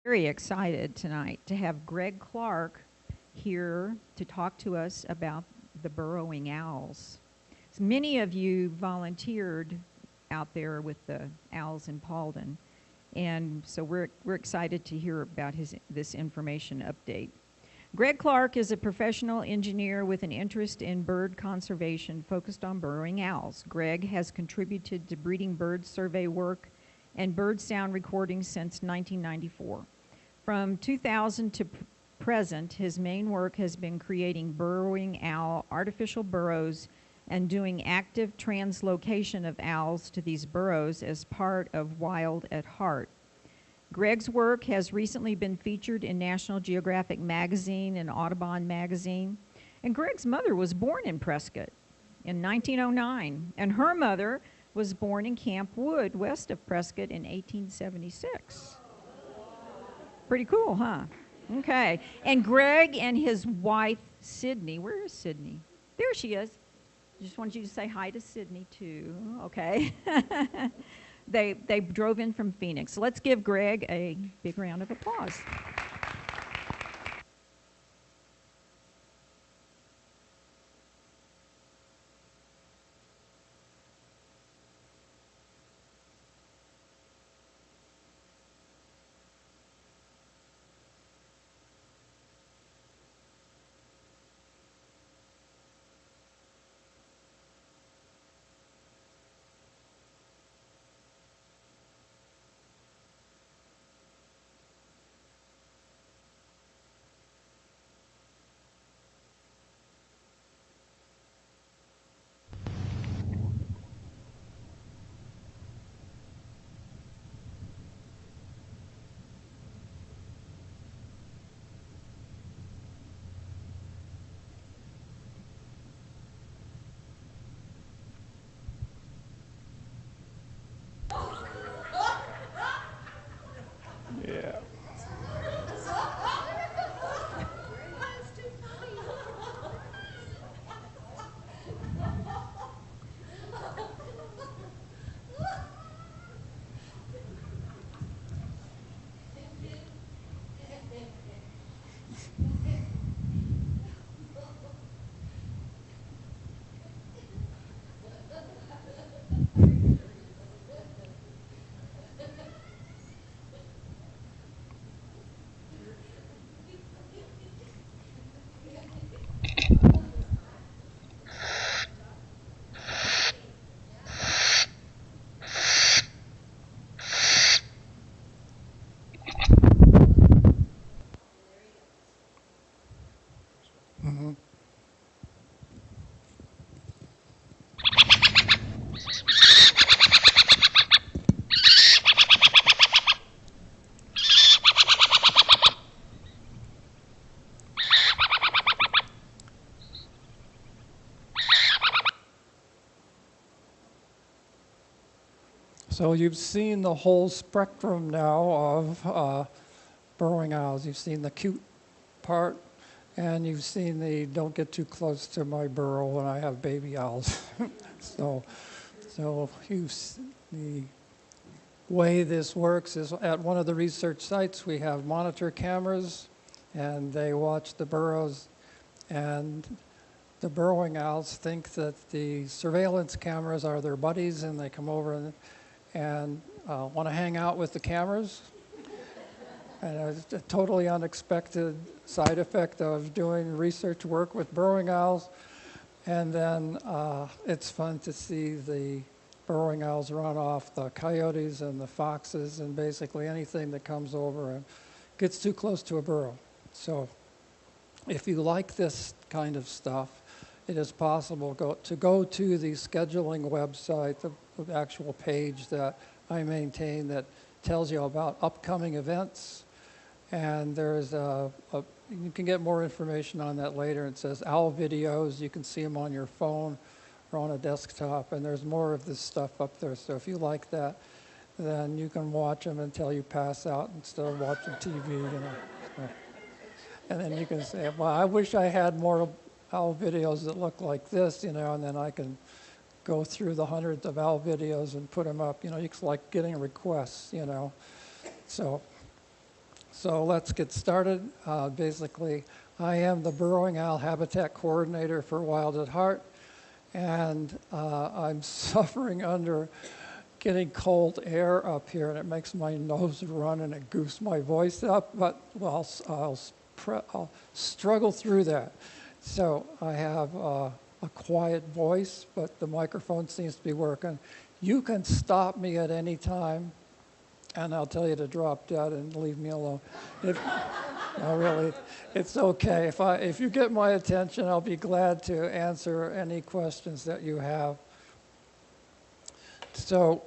Very excited tonight to have Greg Clark here to talk to us about the burrowing owls. So many of you volunteered out there with the owls in Paulden, and so we're excited to hear about this information update. Greg Clark is a professional engineer with an interest in bird conservation focused on burrowing owls. Greg has contributed to breeding bird survey work and bird sound recordings since 1994. From 2000 to present, his main work has been creating burrowing owl artificial burrows and doing active translocation of owls to these burrows as part of Wild at Heart. Greg's work has recently been featured in National Geographic magazine and Audubon magazine. And Greg's mother was born in Prescott in 1909, and her mother was born in Camp Wood, west of Prescott, in 1876. Pretty cool, huh? Okay. And Greg and his wife, Sydney, where is Sydney? There she is. Just wanted you to say hi to Sydney, too. Okay. They drove in from Phoenix. So let's give Greg a big round of applause. Yeah. Mm-hmm. So you've seen the whole spectrum now of burrowing owls. You've seen the cute part, and you've seen the don't get too close to my burrow when I have baby owls. so the way this works is at one of the research sites we have monitor cameras, and they watch the burrows, and the burrowing owls think that the surveillance cameras are their buddies, and they come over and want to hang out with the cameras. And it's a totally unexpected side effect of doing research work with burrowing owls. And then it's fun to see the burrowing owls run off the coyotes and the foxes and basically anything that comes over and gets too close to a burrow. So if you like this kind of stuff, it is possible to go to the scheduling website, the actual page that I maintain that tells you about upcoming events. And there's you can get more information on that later. It says owl videos. You can see them on your phone or on a desktop. And there's more of this stuff up there. So if you like that, then you can watch them until you pass out instead of watching TV, you know. And then you can say, well, I wish I had more owl videos that look like this, you know, and then I can go through the hundreds of owl videos and put them up. You know, it's like getting requests, you know. So So let's get started. Basically, I am the Burrowing Owl Habitat Coordinator for Wild at Heart, and I'm suffering under getting cold air up here, and it makes my nose run and it goofs my voice up, but well, I'll struggle through that. So I have a quiet voice, but the microphone seems to be working. You can stop me at any time, and I'll tell you to drop dead and leave me alone. No, really, it's okay. If you get my attention, I'll be glad to answer any questions that you have. So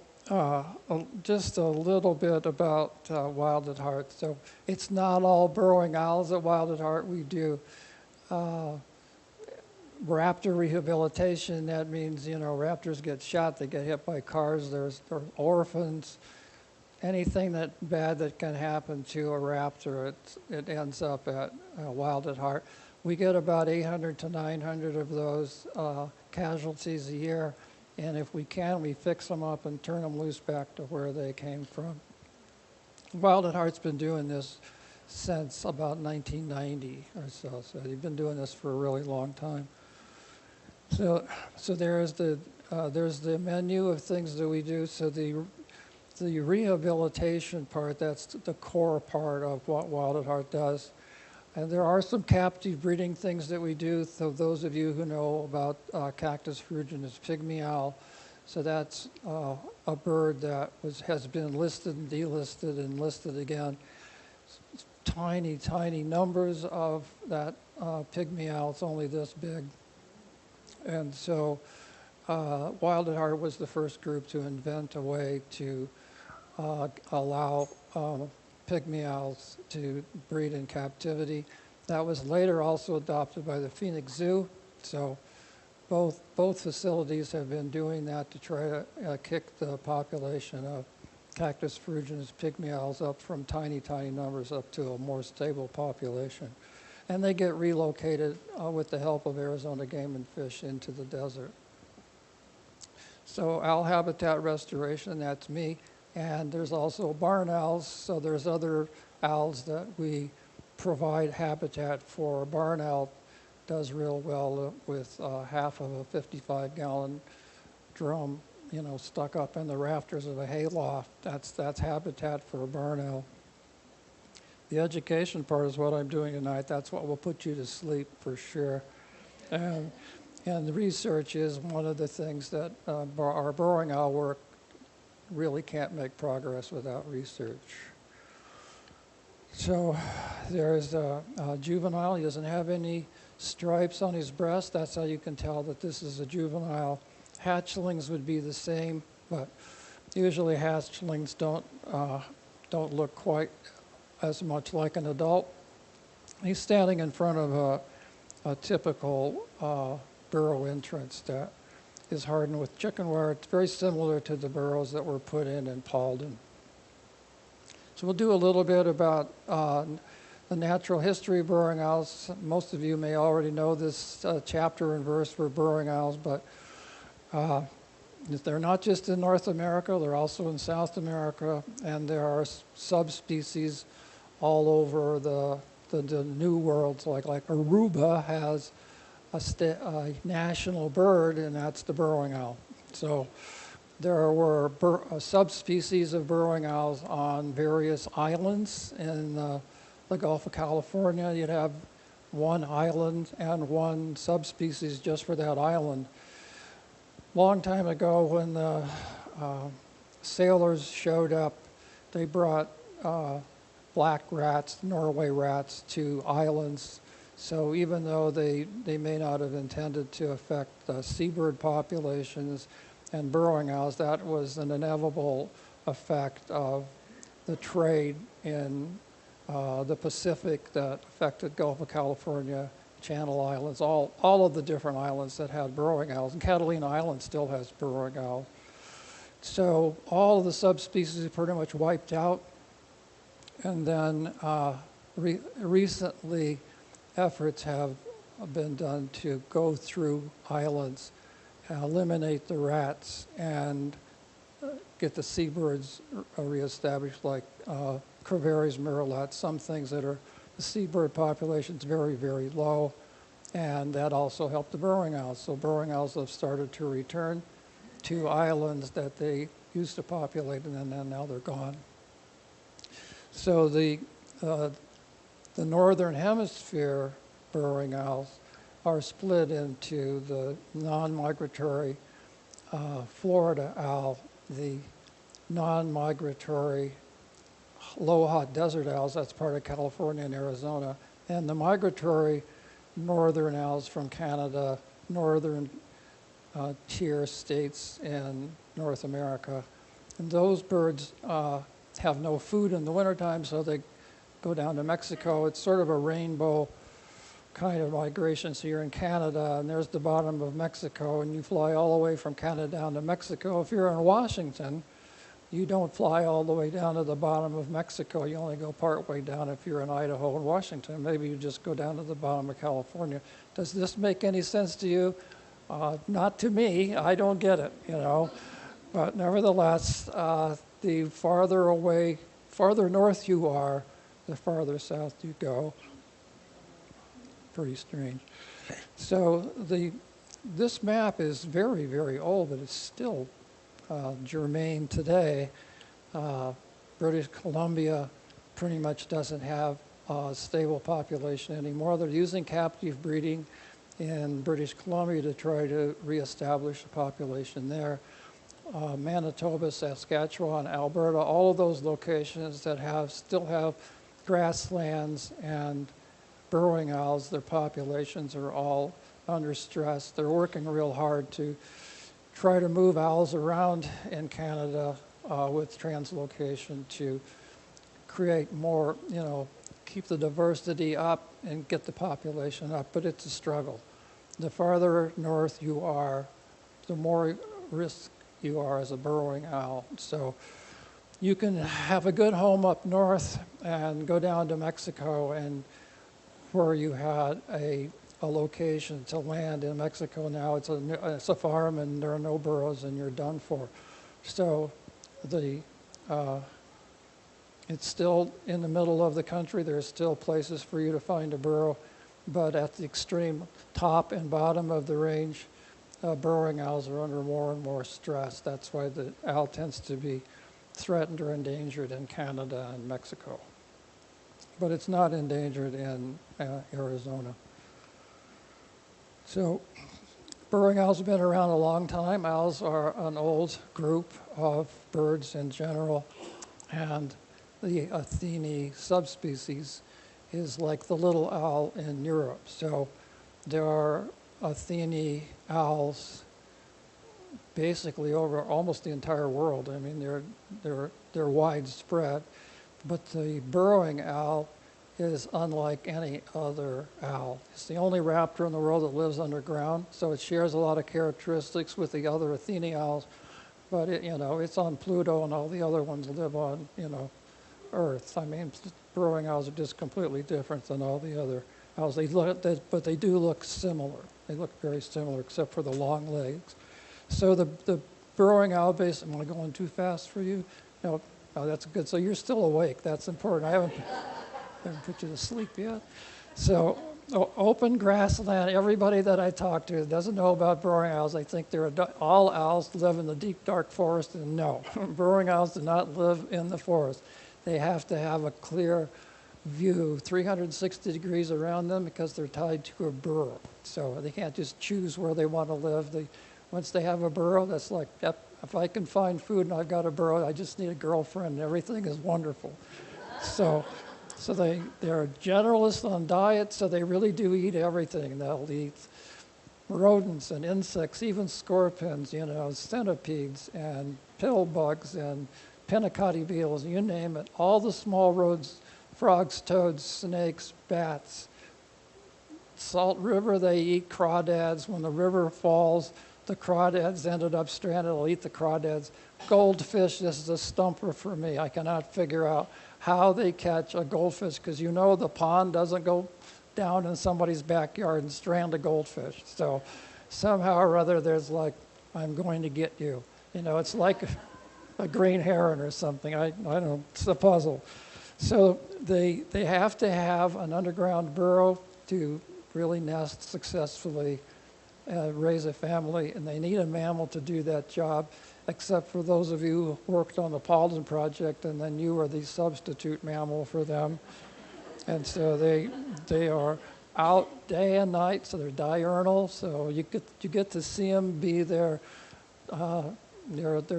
just a little bit about Wild at Heart. So it's not all burrowing owls at Wild at Heart. We do raptor rehabilitation. That means, raptors get shot, they get hit by cars, there's orphans. Anything bad that can happen to a raptor, it ends up at Wild at Heart. We get about 800 to 900 of those casualties a year, and if we can, we fix them up and turn them loose back to where they came from. Wild at Heart's been doing this since about 1990 or so, so they've been doing this for a really long time. So there's the menu of things that we do. So the rehabilitation part, that's the core part of what Wild at Heart does. And there are some captive breeding things that we do. So those of you who know about Cactus ferruginous pygmy owl, so that's a bird that has been listed and delisted and listed again. Tiny, tiny numbers of that pygmy owl. It's only this big. And so Wild at Heart was the first group to invent a way to allow pygmy owls to breed in captivity. That was later also adopted by the Phoenix Zoo. So both facilities have been doing that to try to kick the population of Cactus ferruginous pygmy owls up from tiny, tiny numbers up to a more stable population. And they get relocated with the help of Arizona Game and Fish into the desert. So owl habitat restoration, that's me. And there's also barn owls, so there's other owls that we provide habitat for. Barn owl does real well with half of a 55-gallon drum, stuck up in the rafters of a hayloft. That's habitat for a barn owl. The education part is what I'm doing tonight. That's what will put you to sleep for sure. And the research is one of the things that our burrowing owl work really can't make progress without research. So there's a juvenile. He doesn't have any stripes on his breast. That's how you can tell that this is a juvenile. Hatchlings would be the same, but usually hatchlings don't look quite as much like an adult. He's standing in front of a typical burrow entrance that is hardened with chicken wire. It's very similar to the burrows that were put in Paulden. So we'll do a little bit about the natural history of burrowing owls. Most of you may already know this chapter and verse for burrowing owls, but they're not just in North America, they're also in South America, and there are subspecies all over the New World. Like Aruba has a national bird, and that's the burrowing owl. So there were subspecies of burrowing owls on various islands in the Gulf of California. You'd have one island and one subspecies just for that island. Long time ago, when the sailors showed up, they brought black rats, Norway rats, to islands. So even though they may not have intended to affect seabird populations and burrowing owls, that was an inevitable effect of the trade in the Pacific that affected Gulf of California, Channel Islands, all of the different islands that had burrowing owls. And Catalina Island still has burrowing owls. So all of the subspecies are pretty much wiped out. And then recently, efforts have been done to go through islands, eliminate the rats, and get the seabirds reestablished, like Cravaries, murrelets, some things that are, the seabird population is very, very low, and that also helped the burrowing owls. So burrowing owls have started to return to islands that they used to populate, and then now they're gone. So the northern hemisphere burrowing owls are split into the non-migratory Florida owl, the non-migratory low hot desert owls, that's part of California and Arizona, and the migratory northern owls from Canada, northern tier states in North America. And those birds have no food in the wintertime, so they go down to Mexico. It's sort of a rainbow kind of migration. So you're in Canada, and there's the bottom of Mexico, and you fly all the way from Canada down to Mexico. If you're in Washington, you don't fly all the way down to the bottom of Mexico. You only go part way down if you're in Idaho and Washington. Maybe you just go down to the bottom of California. Does this make any sense to you? Not to me. I don't get it, you know. But nevertheless, the farther away, farther north you are, the farther south you go. Pretty strange. So this map is very, very old, but it's still germane today. British Columbia pretty much doesn't have a stable population anymore. They're using captive breeding in British Columbia to try to reestablish a population there. Manitoba, Saskatchewan, Alberta, all of those locations that still have grasslands and burrowing owls, their populations are all under stress. They're working real hard to try to move owls around in Canada with translocation to create more, you know, keep the diversity up and get the population up, but it's a struggle. The farther north you are, the more risk you are as a burrowing owl. So you can have a good home up north and go down to Mexico, and where you had a location to land in Mexico, now it's a farm and there are no burrows and you're done for. So it's still in the middle of the country. There's still places for you to find a burrow, but at the extreme top and bottom of the range, burrowing owls are under more and more stress. That's why the owl tends to be threatened or endangered in Canada and Mexico. But it's not endangered in Arizona. So burrowing owls have been around a long time. Owls are an old group of birds in general, and the Athene subspecies is like the little owl in Europe. So there are Athene owls basically over almost the entire world. I mean, they're widespread, but the burrowing owl is unlike any other owl. It's the only raptor in the world that lives underground, so it shares a lot of characteristics with the other Athene owls, but it's on Pluto, and all the other ones live on, Earth. I mean, burrowing owls are just completely different than all the other owls. But they do look similar. They look very similar, except for the long legs. So the burrowing owl am I going too fast for you? No, that's good. So you're still awake. That's important. I haven't put you to sleep yet. So open grassland, everybody that I talk to doesn't know about burrowing owls. They think all owls live in the deep, dark forest, and no. Burrowing owls do not live in the forest. They have to have a clear view, 360 degrees around them, because they're tied to a burrow. So they can't just choose where they want to live. Once they have a burrow, that's like, yep, if I can find food and I've got a burrow, I just need a girlfriend, and everything is wonderful. So they're generalists on diet, so they really do eat everything. They'll eat rodents and insects, even scorpions, centipedes and pill bugs and penicotti beetles, you name it. All the small rodents, frogs, toads, snakes, bats. Salt River, they eat crawdads. When the river falls, the crawdads ended up stranded. They'll eat the crawdads. Goldfish, this is a stumper for me. I cannot figure out how they catch a goldfish, because the pond doesn't go down in somebody's backyard and strand a goldfish. So somehow or other there's like, I'm going to get you. It's like a green heron or something. I don't know, it's a puzzle. So they have to have an underground burrow to really nest successfully, raise a family, and they need a mammal to do that job, except for those of you who worked on the Paulden project, and then you are the substitute mammal for them. And so they are out day and night, so they're diurnal, so you get to see them be their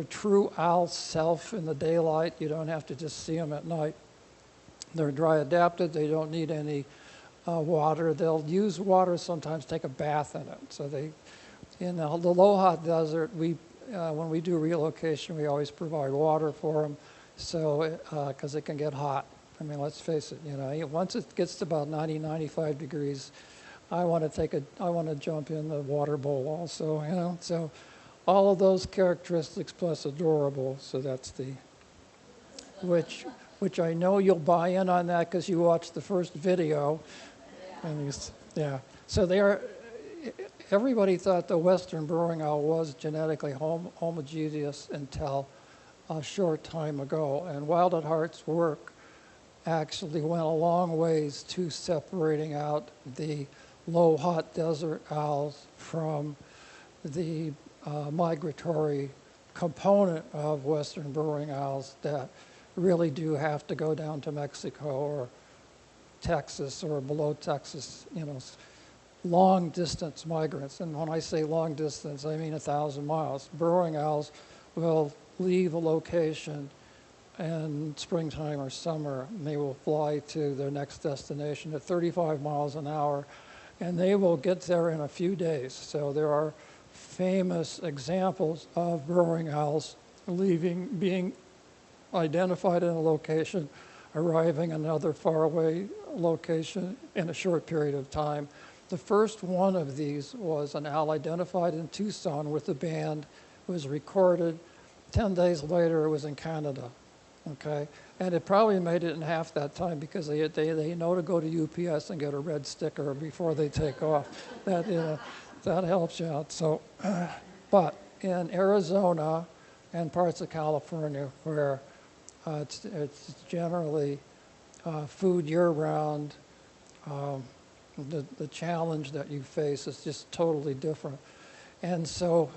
true owl self in the daylight. You don't have to just see them at night. They're dry adapted. They don't need any water. They'll use water sometimes, take a bath in it. So in the low hot desert, when we do relocation, we always provide water for them, so because it can get hot. I mean, let's face it. Once it gets to about 90, 95 degrees, I want to jump in the water bowl also. So all of those characteristics plus adorable. So that's which I know you'll buy in on that because you watched the first video. And yeah. So everybody thought the western burrowing owl was genetically homogeneous until a short time ago. And Wild at Heart's work actually went a long ways to separating out the low hot desert owls from the migratory component of western burrowing owls that really do have to go down to Mexico or Texas or below Texas, long distance migrants. And when I say long distance, I mean 1,000 miles. Burrowing owls will leave a location in springtime or summer, and they will fly to their next destination at 35 miles an hour, and they will get there in a few days. So there are famous examples of burrowing owls being identified in a location, arriving in another faraway location in a short period of time. The first one of these was an owl identified in Tucson with a band. It was recorded. 10 days later, it was in Canada. Okay, and it probably made it in half that time because they know to go to UPS and get a red sticker before they take off. That helps you out. So, but in Arizona and parts of California where it's generally food year-round, the challenge that you face is just totally different. And so,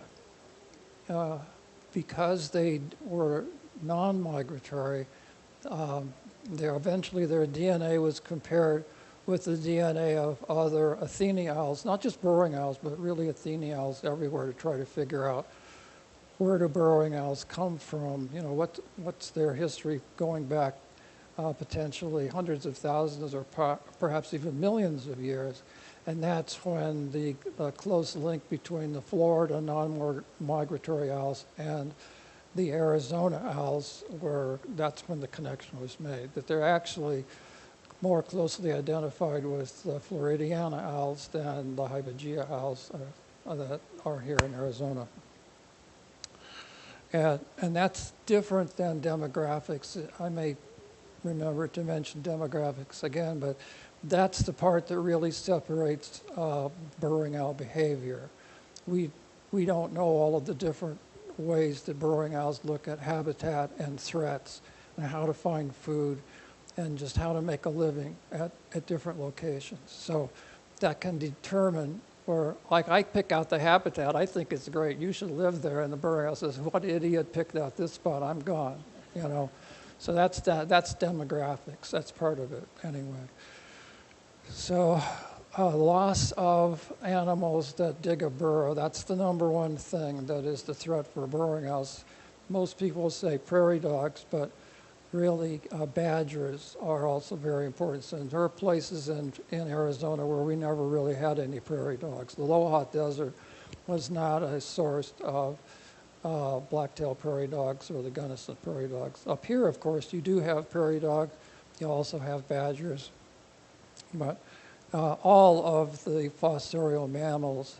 because they were non-migratory, eventually their DNA was compared with the DNA of other Athene owls, not just burrowing owls, but really Athene owls everywhere to try to figure out where do burrowing owls come from, what's their history going back potentially hundreds of thousands or perhaps even millions of years. And that's when the close link between the Florida non-migratory owls and the Arizona owls that's when the connection was made, that they're actually more closely identified with the Floridiana owls than the Hypogaea owls that are here in Arizona. And that's different than demographics. I may remember to mention demographics again, but that's the part that really separates burrowing owl behavior. We don't know all of the different ways that burrowing owls look at habitat and threats and how to find food and just how to make a living at different locations. So that can determine where, like I pick out the habitat, I think it's great, you should live there, and the burrowing owl says, what idiot picked out this spot, I'm gone, So that's demographics, that's part of it anyway. So loss of animals that dig a burrow, that's the number one thing that is the threat for burrowing owls. Most people say prairie dogs, but really badgers are also very important. So there are places in Arizona where we never really had any prairie dogs. The low hot desert was not a source of black-tailed prairie dogs or the Gunnison prairie dogs. Up here, of course, you do have prairie dogs. You also have badgers. But all of the fossorial mammals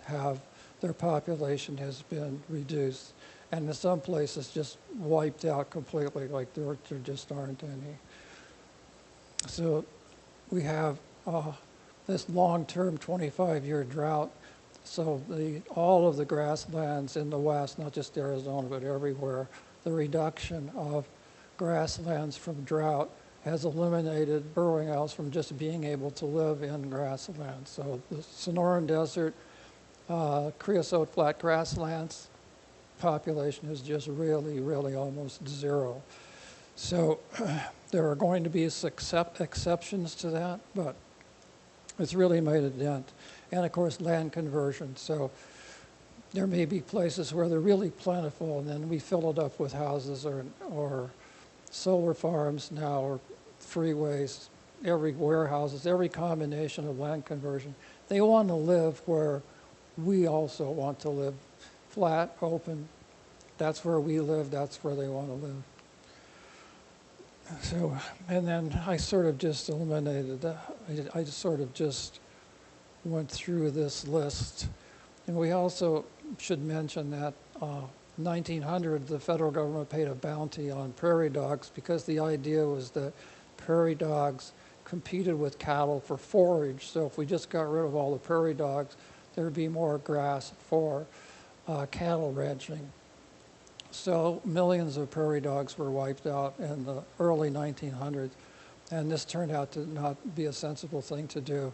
their population has been reduced. And in some places just wiped out completely, like there just aren't any. So we have this long-term 25-year drought. So all of the grasslands in the West, not just Arizona, but everywhere, the reduction of grasslands from drought has eliminated burrowing owls from just being able to live in grassland. So the Sonoran Desert, creosote flat grasslands population is just really, really almost zero. So there are going to be exceptions to that, but it's really made a dent. And of course, land conversion. So there may be places where they're really plentiful, and then we fill it up with houses or solar farms now, or freeways, every warehouses, every combination of land conversion. They want to live where we also want to live, flat, open. That's where we live, that's where they want to live. So, and then I sort of just eliminated that. I just sort of just went through this list. And we also should mention that 1900, the federal government paid a bounty on prairie dogs because the idea was that prairie dogs competed with cattle for forage. So if we just got rid of all the prairie dogs, there would be more grass for cattle ranching. So millions of prairie dogs were wiped out in the early 1900s, and this turned out to not be a sensible thing to do.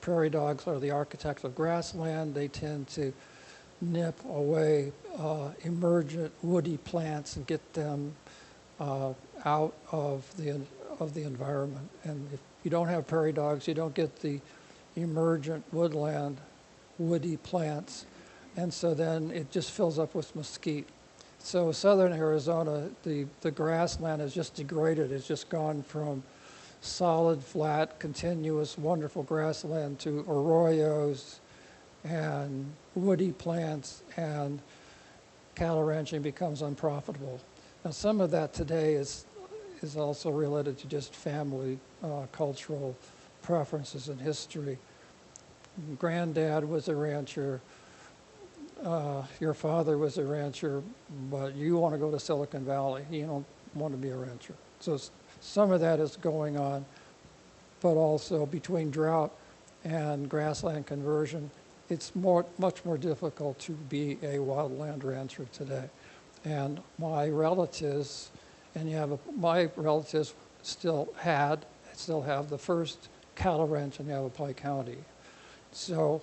Prairie dogs are the architects of grassland. They tend to nip away emergent woody plants and get them out of the environment. And if you don't have prairie dogs, you don't get the emergent woodland, woody plants. And so then it just fills up with mesquite. So southern Arizona, the grassland has just degraded. It's just gone from solid, flat, continuous, wonderful grassland to arroyos and woody plants, and cattle ranching becomes unprofitable. Now some of that today is also related to just family cultural preferences and history. Granddad was a rancher, your father was a rancher, but you want to go to Silicon Valley. You don't want to be a rancher. So some of that is going on, but also between drought and grassland conversion, it's much more difficult to be a wildland rancher today. And my relatives, my relatives still have the first cattle ranch in Yavapai County. So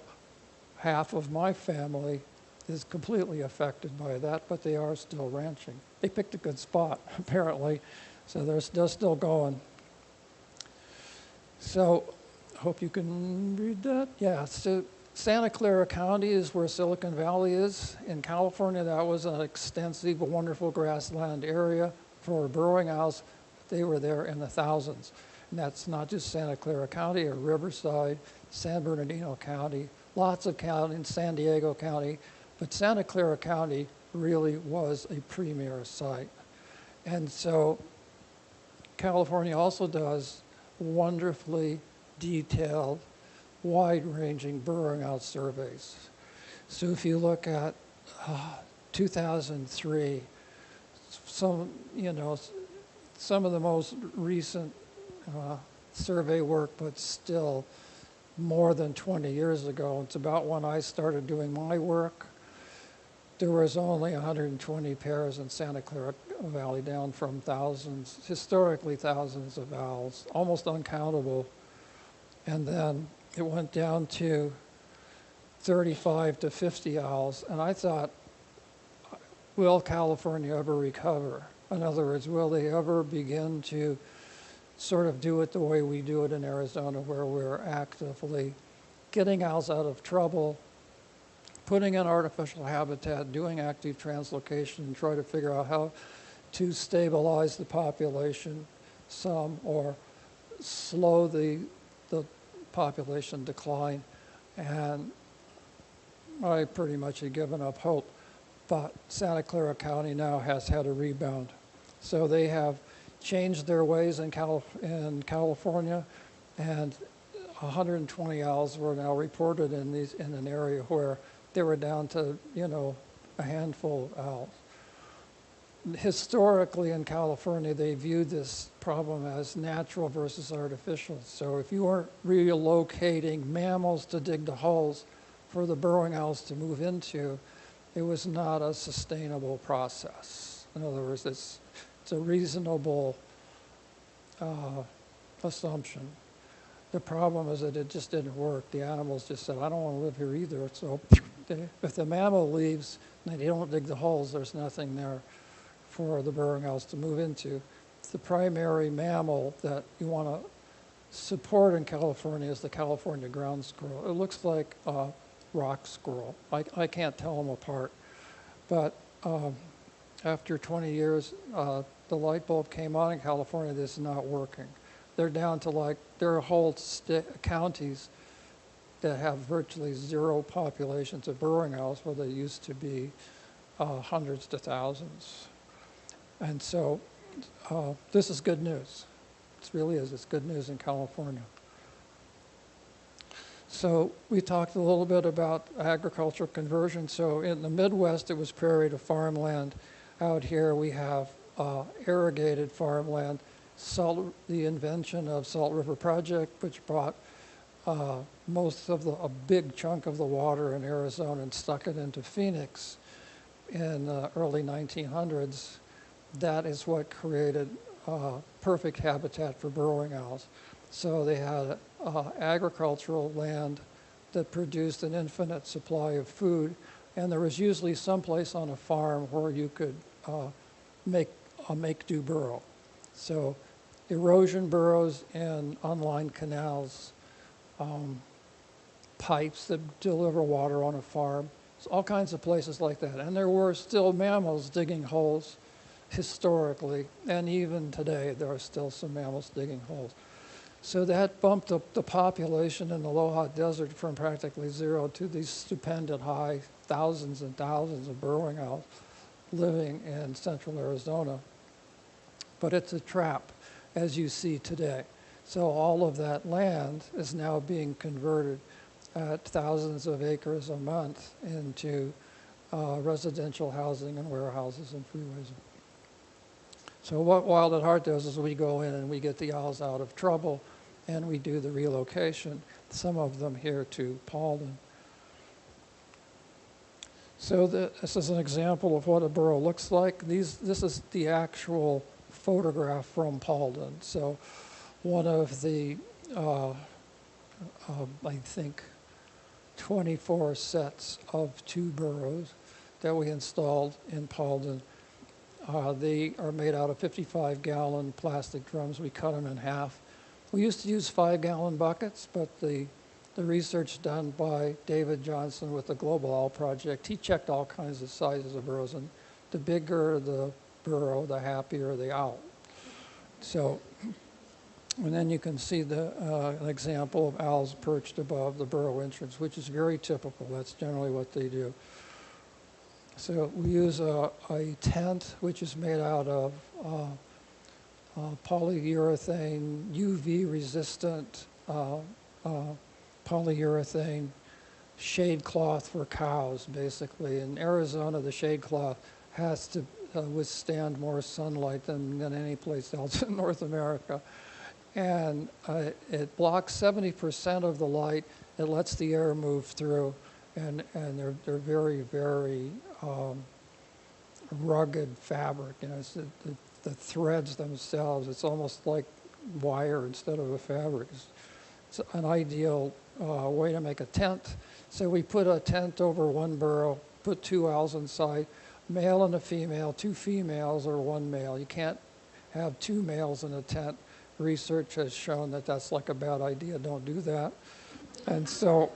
half of my family is completely affected by that, but they are still ranching. They picked a good spot, apparently, so they're still going. So I hope you can read that. Yeah, so Santa Clara County is where Silicon Valley is. In California, that was an extensive, wonderful grassland area for burrowing owls. They were there in the thousands. And that's not just Santa Clara County or Riverside, San Bernardino County, lots of counties, San Diego County, but Santa Clara County really was a premier site. And so California also does wonderfully detailed, wide-ranging burrowing owl surveys. So if you look at 2003, some of the most recent survey work, but still more than 20 years ago. It's about when I started doing my work. There was only 120 pairs in Santa Clara Valley, down from thousands, historically thousands of owls, almost uncountable. And then it went down to 35 to 50 owls. And I thought, will California ever recover? In other words, will they ever begin to sort of do it the way we do it in Arizona, where we're actively getting owls out of trouble, putting in artificial habitat, doing active translocation, and try to figure out how to stabilize the population some or slow the population decline. And I pretty much had given up hope. But Santa Clara County now has had a rebound. So they have changed their ways in California, and 120 owls were now reported in an area where they were down to, a handful of owls. Historically in California, they viewed this problem as natural versus artificial. So if you weren't relocating mammals to dig the holes for the burrowing owls to move into, it was not a sustainable process. In other words, it's a reasonable assumption. The problem is that it just didn't work. The animals just said, I don't want to live here either. So if the mammal leaves and they don't dig the holes, there's nothing there for the burrowing owls to move into. The primary mammal that you want to support in California is the California ground squirrel. It looks like a rock squirrel. I can't tell them apart. But after 20 years, the light bulb came on in California. This is not working. They're down to there are whole counties that have virtually zero populations of burrowing owls where there used to be hundreds to thousands. And so this is good news. It really is. It's good news in California. So we talked a little bit about agricultural conversion. So in the Midwest, it was prairie to farmland. Out here, we have irrigated farmland. The invention of Salt River Project, which brought a big chunk of the water in Arizona and stuck it into Phoenix in the early 1900s. That is what created perfect habitat for burrowing owls. So they had agricultural land that produced an infinite supply of food, and there was usually someplace on a farm where you could make a make-do burrow. So erosion burrows and unlined canals, pipes that deliver water on a farm, so all kinds of places like that. And there were still mammals digging holes historically, and even today there are still some mammals digging holes. So that bumped up the population in the low hot desert from practically zero to these stupendous high, thousands and thousands of burrowing owls living in central Arizona. But it's a trap, as you see today. So all of that land is now being converted at thousands of acres a month into residential housing and warehouses and freeways. So what Wild at Heart does is we go in and we get the owls out of trouble and we do the relocation, some of them here to Paulden. So this is an example of what a burrow looks like. This is the actual photograph from Paulden. So one of the, I think, 24 sets of 2 burrows that we installed in Paulden. They are made out of 55-gallon plastic drums. We cut them in half. We used to use 5-gallon buckets, but the research done by David Johnson with the Global Owl Project, he checked all kinds of sizes of burrows, and the bigger the burrow, the happier the owl. So, and then you can see an example of owls perched above the burrow entrance, which is very typical. That's generally what they do. So we use a tent, which is made out of polyurethane, UV-resistant polyurethane shade cloth for cows, basically. In Arizona, the shade cloth has to withstand more sunlight than any place else in North America. And it blocks 70% of the light. It lets the air move through, and they're very, very rugged fabric. You know, it's the threads themselves, it's almost like wire instead of a fabric. It's an ideal way to make a tent. So we put a tent over one burrow, put 2 owls inside, male and a female, 2 females or 1 male. You can't have 2 males in a tent. Research has shown that that's like a bad idea. Don't do that. And so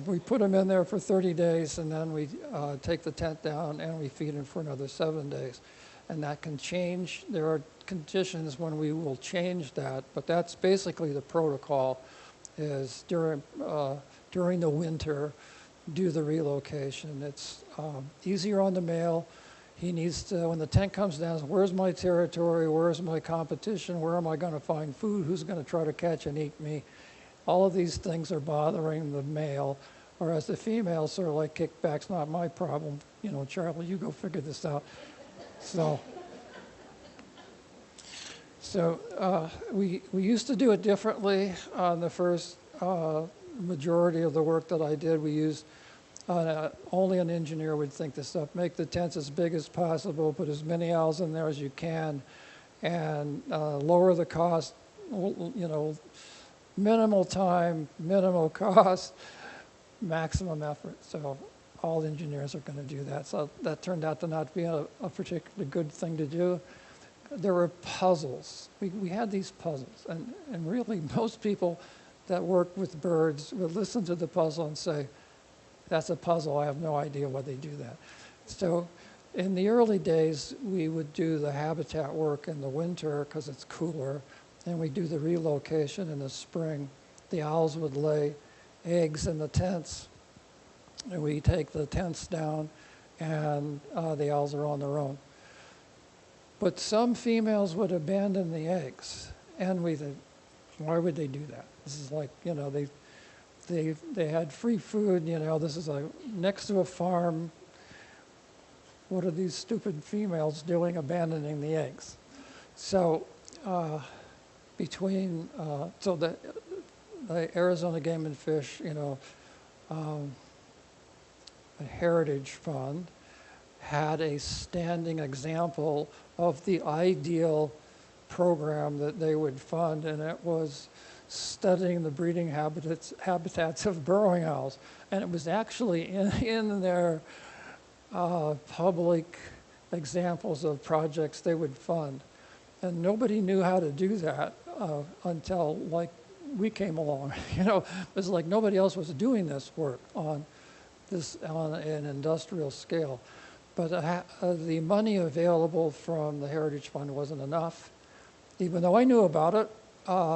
we put them in there for 30 days, and then we take the tent down and we feed them for another 7 days. And that can change. There are conditions when we will change that, but that's basically the protocol, is during the winter, do the relocation. It's easier on the male. He needs to, when the tent comes down, where's my territory, where's my competition, where am I going to find food, who's going to try to catch and eat me? All of these things are bothering the male, whereas the female sort of like kickback's not my problem. You know, Charlie, you go figure this out. So we used to do it differently. On the first majority of the work that I did, we used, only an engineer would think this up, make the tents as big as possible, put as many owls in there as you can, and lower the cost, minimal time, minimal cost, maximum effort. So all engineers are going to do that. So that turned out to not be a particularly good thing to do. There were puzzles. We had these puzzles, and really most people that work with birds would listen to the puzzle and say, that's a puzzle, I have no idea why they do that. So in the early days, we would do the habitat work in the winter because it's cooler, and we do the relocation in the spring. The owls would lay eggs in the tents, and we take the tents down, and the owls are on their own. But some females would abandon the eggs, and we think, why would they do that? This is like, they had free food, this is next to a farm. What are these stupid females doing abandoning the eggs? So the Arizona Game and Fish, a heritage fund, had a standing example of the ideal program that they would fund, and it was studying the breeding habitats of burrowing owls. And it was actually in their public examples of projects they would fund. And nobody knew how to do that until we came along. It was like nobody else was doing this work on an industrial scale. But the money available from the Heritage Fund wasn't enough. Even though I knew about it,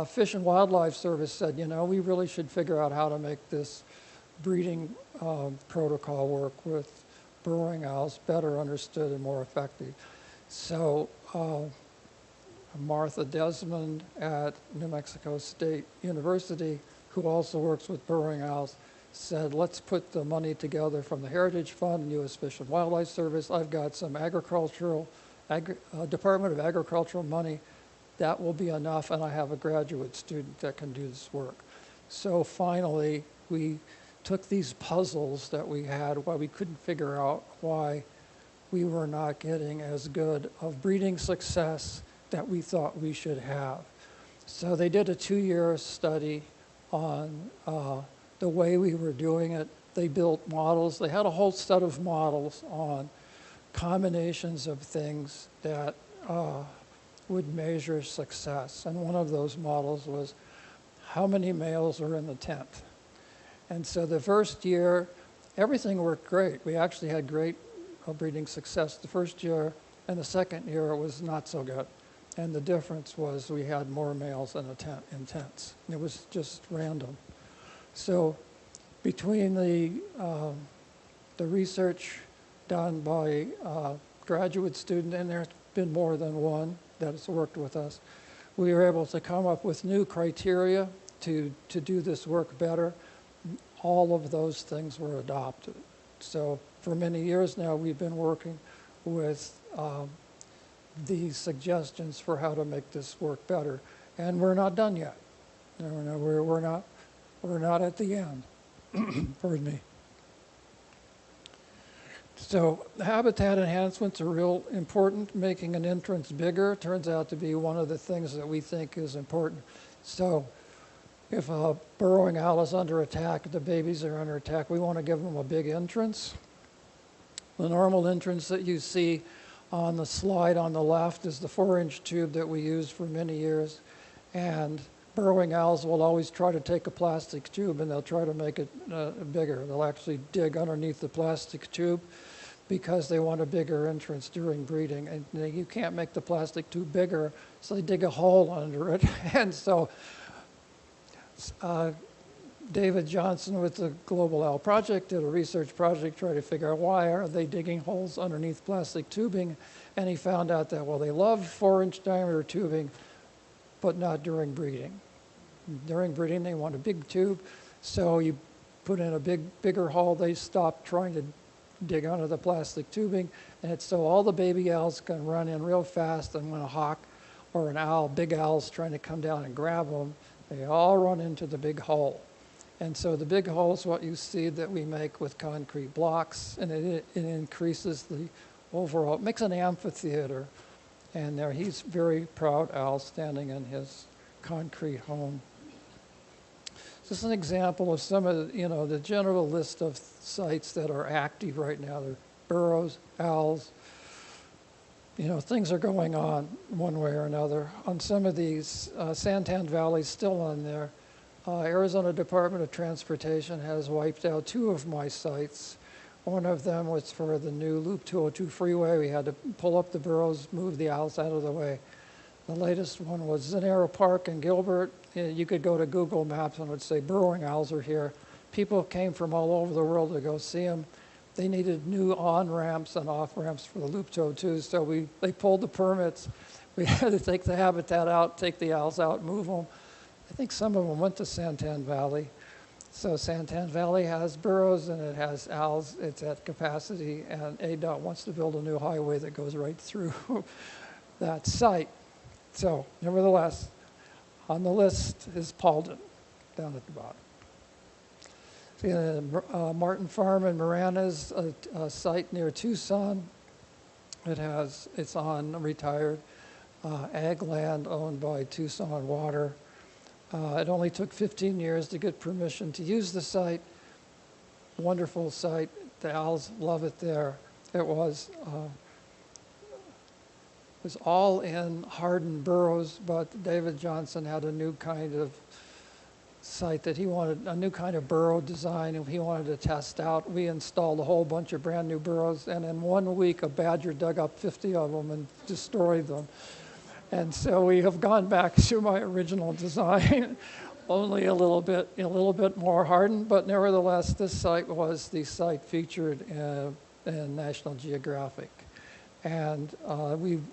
Fish and Wildlife Service said, we really should figure out how to make this breeding protocol work with burrowing owls better understood and more effective. So Martha Desmond at New Mexico State University, who also works with burrowing owls, said, let's put the money together from the Heritage Fund and U.S. Fish and Wildlife Service. I've got some Department of Agricultural money. That will be enough, and I have a graduate student that can do this work. So finally, we took these puzzles that we had, why we couldn't figure out why we were not getting as good of breeding success that we thought we should have. So they did a 2-year study on the way we were doing it. They built models. They had a whole set of models on combinations of things that would measure success. And one of those models was how many males are in the tent. And so the first year, everything worked great. We actually had great breeding success the first year, and the second year it was not so good. And the difference was we had more males in tents. It was just random. So between the research done by a graduate student, and there's been more than one that has worked with us, we were able to come up with new criteria to do this work better. All of those things were adopted. So for many years now, we've been working with these suggestions for how to make this work better. And we're not done yet. We're not at the end. Pardon me. So habitat enhancements are real important. Making an entrance bigger turns out to be one of the things that we think is important. So if a burrowing owl is under attack, the babies are under attack, we want to give them a big entrance. The normal entrance that you see on the slide on the left is the 4-inch tube that we used for many years. And burrowing owls will always try to take a plastic tube and they'll try to make it bigger. They'll actually dig underneath the plastic tube because they want a bigger entrance during breeding. And you can't make the plastic tube bigger, so they dig a hole under it. And so David Johnson with the Global Owl Project did a research project trying to figure out why are they digging holes underneath plastic tubing, and he found out that, well, they love 4-inch diameter tubing, but not during breeding. During breeding, they want a big tube, so you put in a bigger hole, they stop trying to dig under the plastic tubing, and it's so all the baby owls can run in real fast, and when a hawk or an owl, big owl's trying to come down and grab them, they all run into the big hole. And so the big hole is what you see that we make with concrete blocks, and it increases the overall, it makes an amphitheater And there he's very proud owl standing in his concrete home. This is an example of some of the general list of sites that are active right now. They're burrows, owls. Things are going on one way or another. On some of these, Santan Valley's still on there. Arizona Department of Transportation has wiped out 2 of my sites. One of them was for the new Loop 202 freeway. We had to pull up the burrows, move the owls out of the way. The latest one was Zanero Park in Gilbert. You could go to Google Maps and it would say burrowing owls are here. People came from all over the world to go see them. They needed new on-ramps and off-ramps for the Loop 202, so they pulled the permits. We had to take the habitat out, take the owls out, move them. I think some of them went to Santan Valley. So Santan Valley has burrows and it has owls. It's at capacity, and ADOT wants to build a new highway that goes right through that site. So nevertheless, on the list is Paulden, down at the bottom. Martin Farm in Marana's a site near Tucson. It's on retired ag land owned by Tucson Water. It only took 15 years to get permission to use the site. Wonderful site. The owls love it there. It was all in hardened burrows, but David Johnson had a new kind of site that he wanted, a new kind of burrow design, and he wanted to test out. We installed a whole bunch of brand new burrows, and in 1 week a badger dug up 50 of them and destroyed them. And so we have gone back to my original design, only a little bit more hardened, but nevertheless, this site was the site featured in National Geographic. And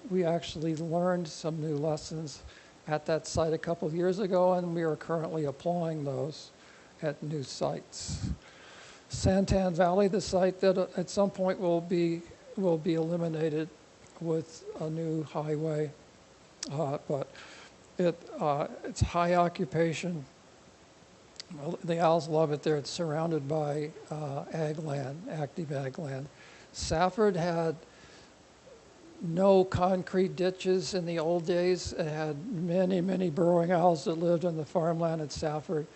we actually learned some new lessons at that site a couple of years ago, and we are currently applying those at new sites. Santan Valley, the site that at some point will be eliminated with a new highway. But it's high occupation. Well, the owls love it there. It's surrounded by ag land, active ag land. Safford had no concrete ditches in the old days. It had many, many burrowing owls that lived on the farmland at Safford.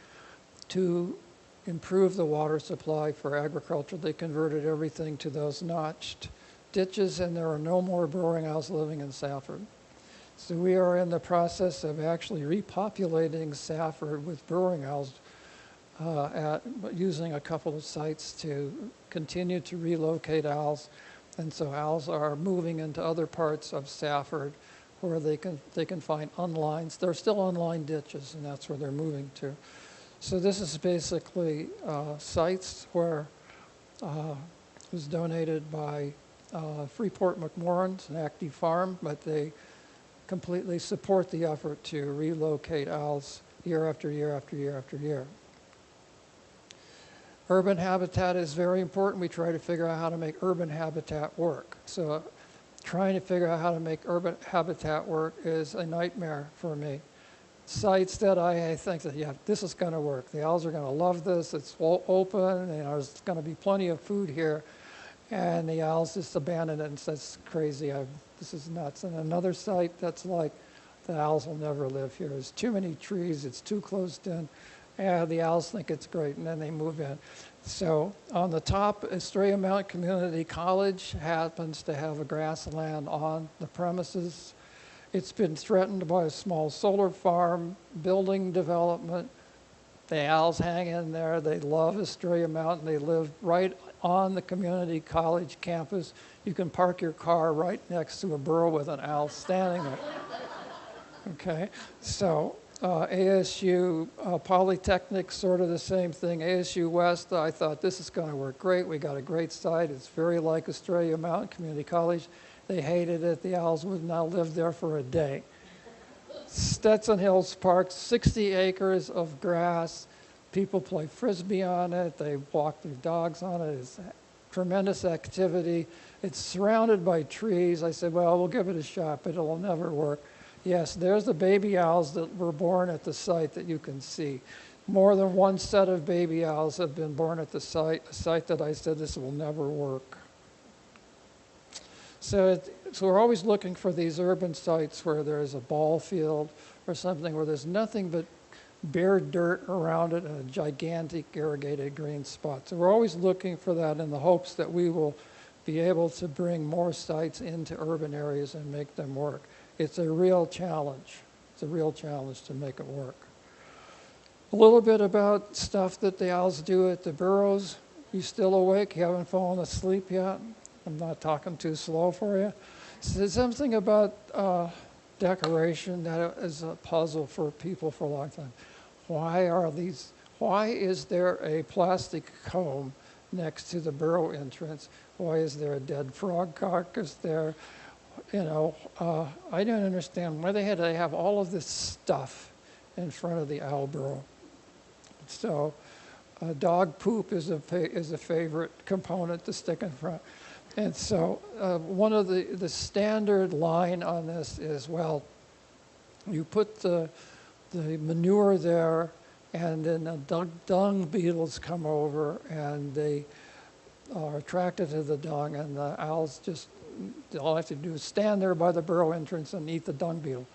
To improve the water supply for agriculture, they converted everything to those notched ditches, and there are no more burrowing owls living in Safford. So we are in the process of actually repopulating Safford with burrowing owls, using a couple of sites to continue to relocate owls. And so owls are moving into other parts of Safford where they can find unlined. There are still unlined ditches, and that's where they're moving to. So this is basically sites where it was donated by Freeport McMoran's, an active farm, but they completely support the effort to relocate owls year after year after year after year. Urban habitat is very important. We try to figure out how to make urban habitat work. So trying to figure out how to make urban habitat work is a nightmare for me. Sites that I think that, yeah, this is going to work. The owls are going to love this. It's open. There's going to be plenty of food here. And the owls just abandon it and says, crazy. This is nuts. And another site that's like, the owls will never live here. There's too many trees. It's too closed in. And the owls think it's great, and then they move in. So on the top, Estrella Mountain Community College happens to have a grassland on the premises. It's been threatened by a small solar farm, building development. The owls hang in there. They love Estrella Mountain. They live right on the community college campus. You can park your car right next to a burrow with an owl standing there. Okay, so ASU Polytechnic, sort of the same thing. ASU West, I thought this is going to work great. We got a great site. It's very like Estrella Mountain Community College. They hated it. The owls would not live there for a day. Stetson Hills Park, 60 acres of grass. People play frisbee on it. They walk their dogs on it. It's tremendous activity. It's surrounded by trees. I said, well, we'll give it a shot, but it'll never work. Yes, there's the baby owls that were born at the site that you can see. More than one set of baby owls have been born at the site that I said this will never work. So So we're always looking for these urban sites where there's a ball field or something where there's nothing but bare dirt around it and a gigantic irrigated green spot. So we're always looking for that in the hopes that we will be able to bring more sites into urban areas and make them work. It's a real challenge. It's a real challenge to make it work. A little bit about stuff that the owls do at the burrows. You still awake? You haven't fallen asleep yet? I'm not talking too slow for you. So there's something about decoration that is a puzzle for people for a long time. Why is there a plastic comb next to the burrow entrance? Why is there a dead frog carcass there? You know, I don't understand why they had to have all of this stuff in front of the owl burrow. So dog poop is a favorite component to stick in front. And so one of the standard line on this is, well, you put the manure there, and then the dung beetles come over, and they are attracted to the dung, and the owls just, all I have to do is stand there by the burrow entrance and eat the dung beetle.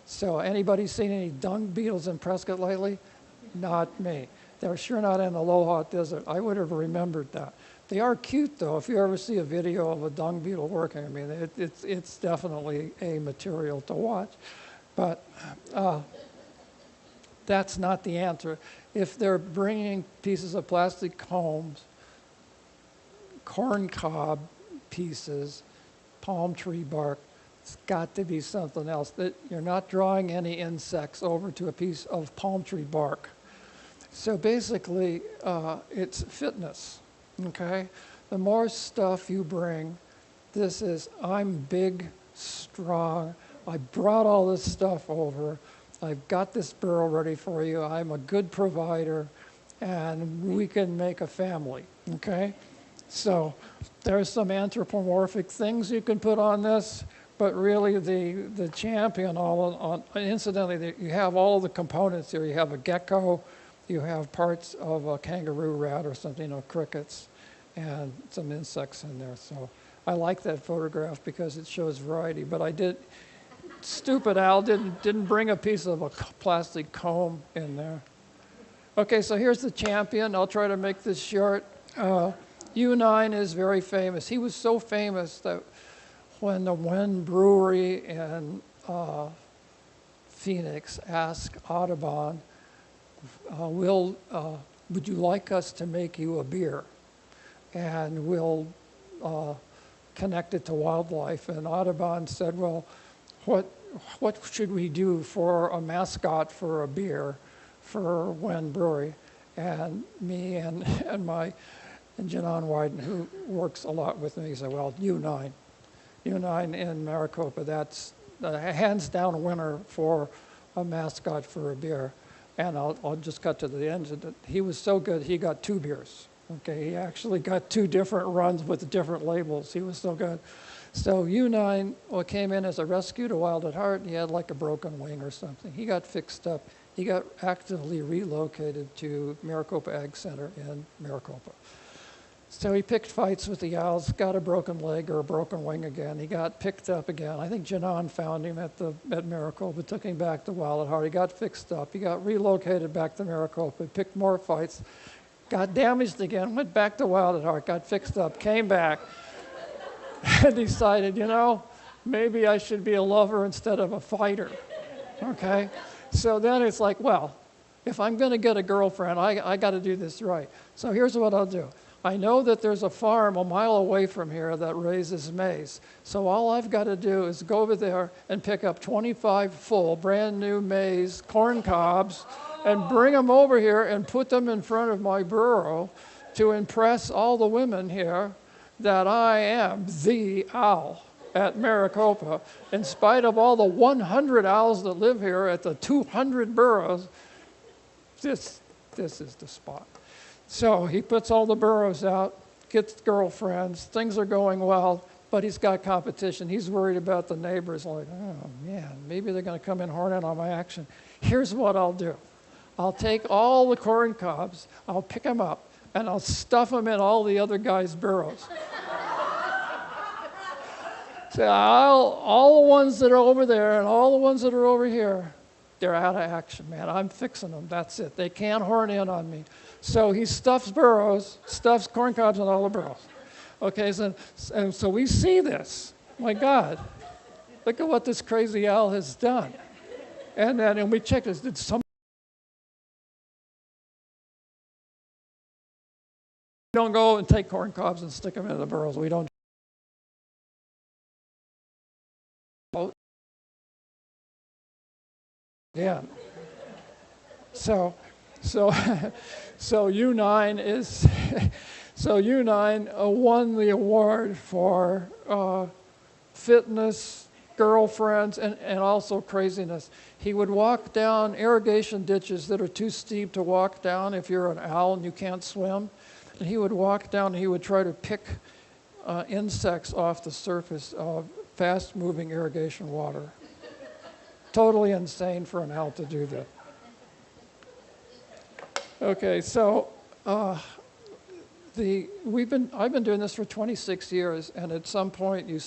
So anybody seen any dung beetles in Prescott lately? Not me. They're sure not in the low-hot desert. I would have remembered that. They are cute, though. If you ever see a video of a dung beetle working, I mean, it's definitely a material to watch. But that's not the answer. If they're bringing pieces of plastic combs, corn cob pieces, palm tree bark, it's got to be something else. That you're not drawing any insects over to a piece of palm tree bark. So basically, it's fitness, okay? The more stuff you bring, this is, I'm big, strong, I brought all this stuff over, I've got this burrow ready for you, I'm a good provider, and we can make a family, okay? So there's some anthropomorphic things you can put on this, but really the champion, incidentally, you have all the components here. You have a gecko, you have parts of a kangaroo rat or something, crickets, and some insects in there. So I like that photograph because it shows variety. But stupid owl didn't bring a piece of a plastic comb in there. Okay, so here's the champion. I'll try to make this short. U9 is very famous. He was so famous that when the Wen Brewery in Phoenix asked Audubon, would you like us to make you a beer? And we'll connect it to wildlife. And Audubon said, well, what should we do for a mascot for a beer for Wen Brewery? And me and Janon Wyden, who works a lot with me, said, well, U9 in Maricopa, that's a hands down winner for a mascot for a beer. And I'll just cut to the end. He was so good, he got 2 beers. Okay, he actually got 2 different runs with different labels. He was so good. So U9 came in as a rescue to Wild at Heart. He had like a broken wing or something. He got fixed up. He got actively relocated to Maricopa Ag Center in Maricopa. So he picked fights with the owls, got a broken leg or a broken wing again. He got picked up again. I think Janon found him at Maricopa, took him back to Wild at Heart. He got fixed up. He got relocated back to Maricopa, picked more fights, got damaged again, went back to Wild at Heart, got fixed up, came back, and decided, maybe I should be a lover instead of a fighter, okay? So then it's like, well, if I'm going to get a girlfriend, I got to do this right. So here's what I'll do. I know that there's a farm a mile away from here that raises maize. So all I've got to do is go over there and pick up 25 full brand new maize corn cobs and bring them over here and put them in front of my burrow to impress all the women here that I am the owl at Maricopa. In spite of all the 100 owls that live here at the 200 burrows, this is the spot. So he puts all the burrows out, gets girlfriends, things are going well, but he's got competition. He's worried about the neighbors, like, oh man, maybe they're going to come in horn in on my action. Here's what I'll do. I'll take all the corn cobs, I'll pick them up, and I'll stuff them in all the other guys' burrows. So all the ones that are over there and all the ones that are over here, they're out of action, man. I'm fixing them. That's it. They can't horn in on me. So he stuffs burrows, stuffs corn cobs on all the burrows. Okay, and so we see this. My God, look at what this crazy owl has done. And we check this. Did some don't go and take corn cobs and stick them into the burrows. We don't. Yeah. So U9 is so U9 won the award for fitness, girlfriends, and also craziness. He would walk down irrigation ditches that are too steep to walk down if you're an owl and you can't swim. And he would walk down and he would try to pick insects off the surface of fast-moving irrigation water. Totally insane for an owl to do that. Okay, so I've been doing this for 26 years, and at some point you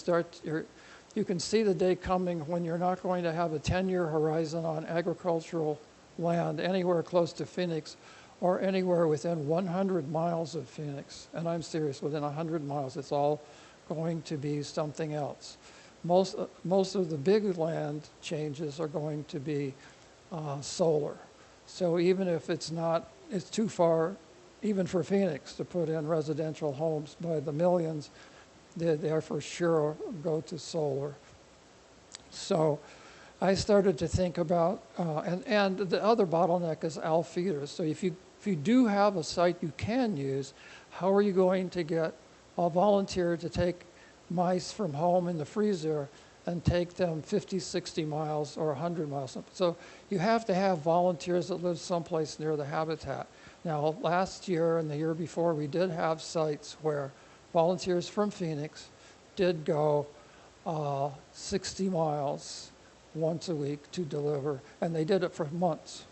can see the day coming when you're not going to have a 10-year horizon on agricultural land anywhere close to Phoenix or anywhere within 100 miles of Phoenix. And I'm serious, within 100 miles, it's all going to be something else. Most of the big land changes are going to be solar. So even if it's too far, even for Phoenix, to put in residential homes by the millions, they're for sure go to solar. So I started to think about, and the other bottleneck is owl feeders. So if you do have a site you can use, how are you going to get a volunteer to take mice from home in the freezer and take them 50, 60 miles or 100 miles? So you have to have volunteers that live someplace near the habitat. Now, last year and the year before, we did have sites where volunteers from Phoenix did go 60 miles once a week to deliver, and they did it for months,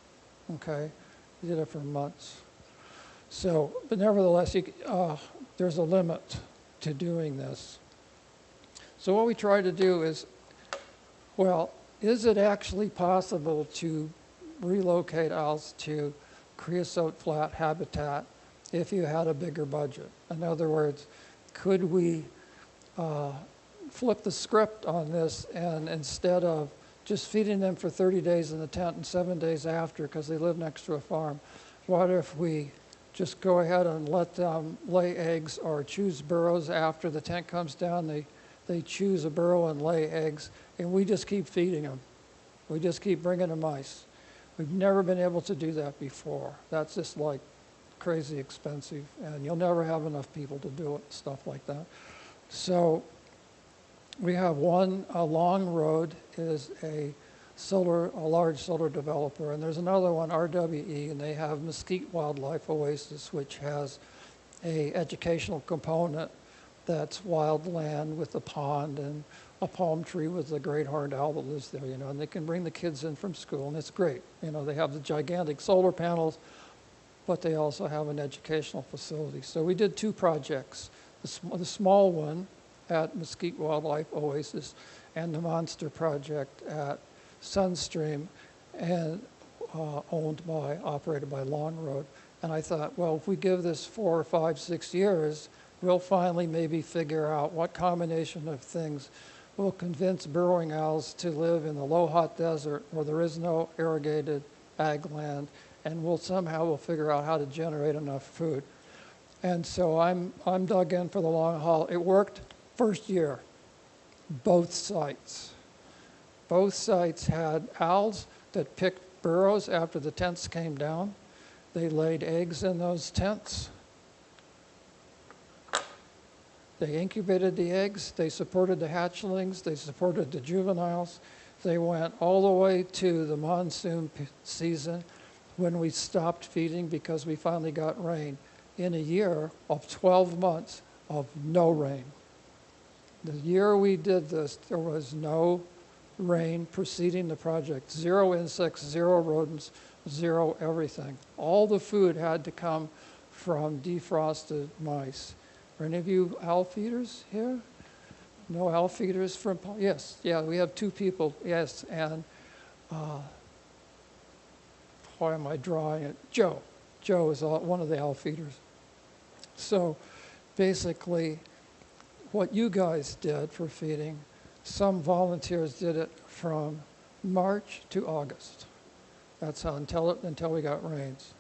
okay? They did it for months. So, but nevertheless, there's a limit to doing this. So what we try to do is, well, is it actually possible to relocate owls to creosote flat habitat if you had a bigger budget? In other words, could we flip the script on this, and instead of just feeding them for 30 days in the tent and 7 days after because they live next to a farm, what if we just go ahead and let them lay eggs or choose burrows after the tent comes down? They choose a burrow and lay eggs, and we just keep feeding them. We just keep bringing them mice. We've never been able to do that before. That's just like crazy expensive, and you'll never have enough people to do it, stuff like that. So we have a Long Road is a large solar developer, and there's another one, RWE, and they have Mesquite Wildlife Oasis, which has a educational component that's wild land with a pond and a palm tree with a great horned owl that lives there, and they can bring the kids in from school, and it's great. They have the gigantic solar panels, but they also have an educational facility. So we did two projects, the small one at Mesquite Wildlife Oasis and the monster project at Sunstream, and operated by Long Road. And I thought, well, if we give this 4 or 5, 6 years, we'll finally maybe figure out what combination of things will convince burrowing owls to live in the low hot desert where there is no irrigated ag land, and we'll figure out how to generate enough food. And so I'm dug in for the long haul. It worked first year, both sites. Both sites had owls that picked burrows after the tents came down. They laid eggs in those tents. They incubated the eggs, they supported the hatchlings, they supported the juveniles. They went all the way to the monsoon season when we stopped feeding because we finally got rain. In a year of 12 months of no rain. The year we did this, there was no rain preceding the project. 0 insects, 0 rodents, 0 everything. All the food had to come from defrosted mice. Are any of you owl feeders here? No owl feeders from, yes, yeah, we have 2 people, yes, and why am I drawing it? Joe. Joe is one of the owl feeders. So basically, what you guys did for feeding, some volunteers did it from March to August. That's how, until we got rains.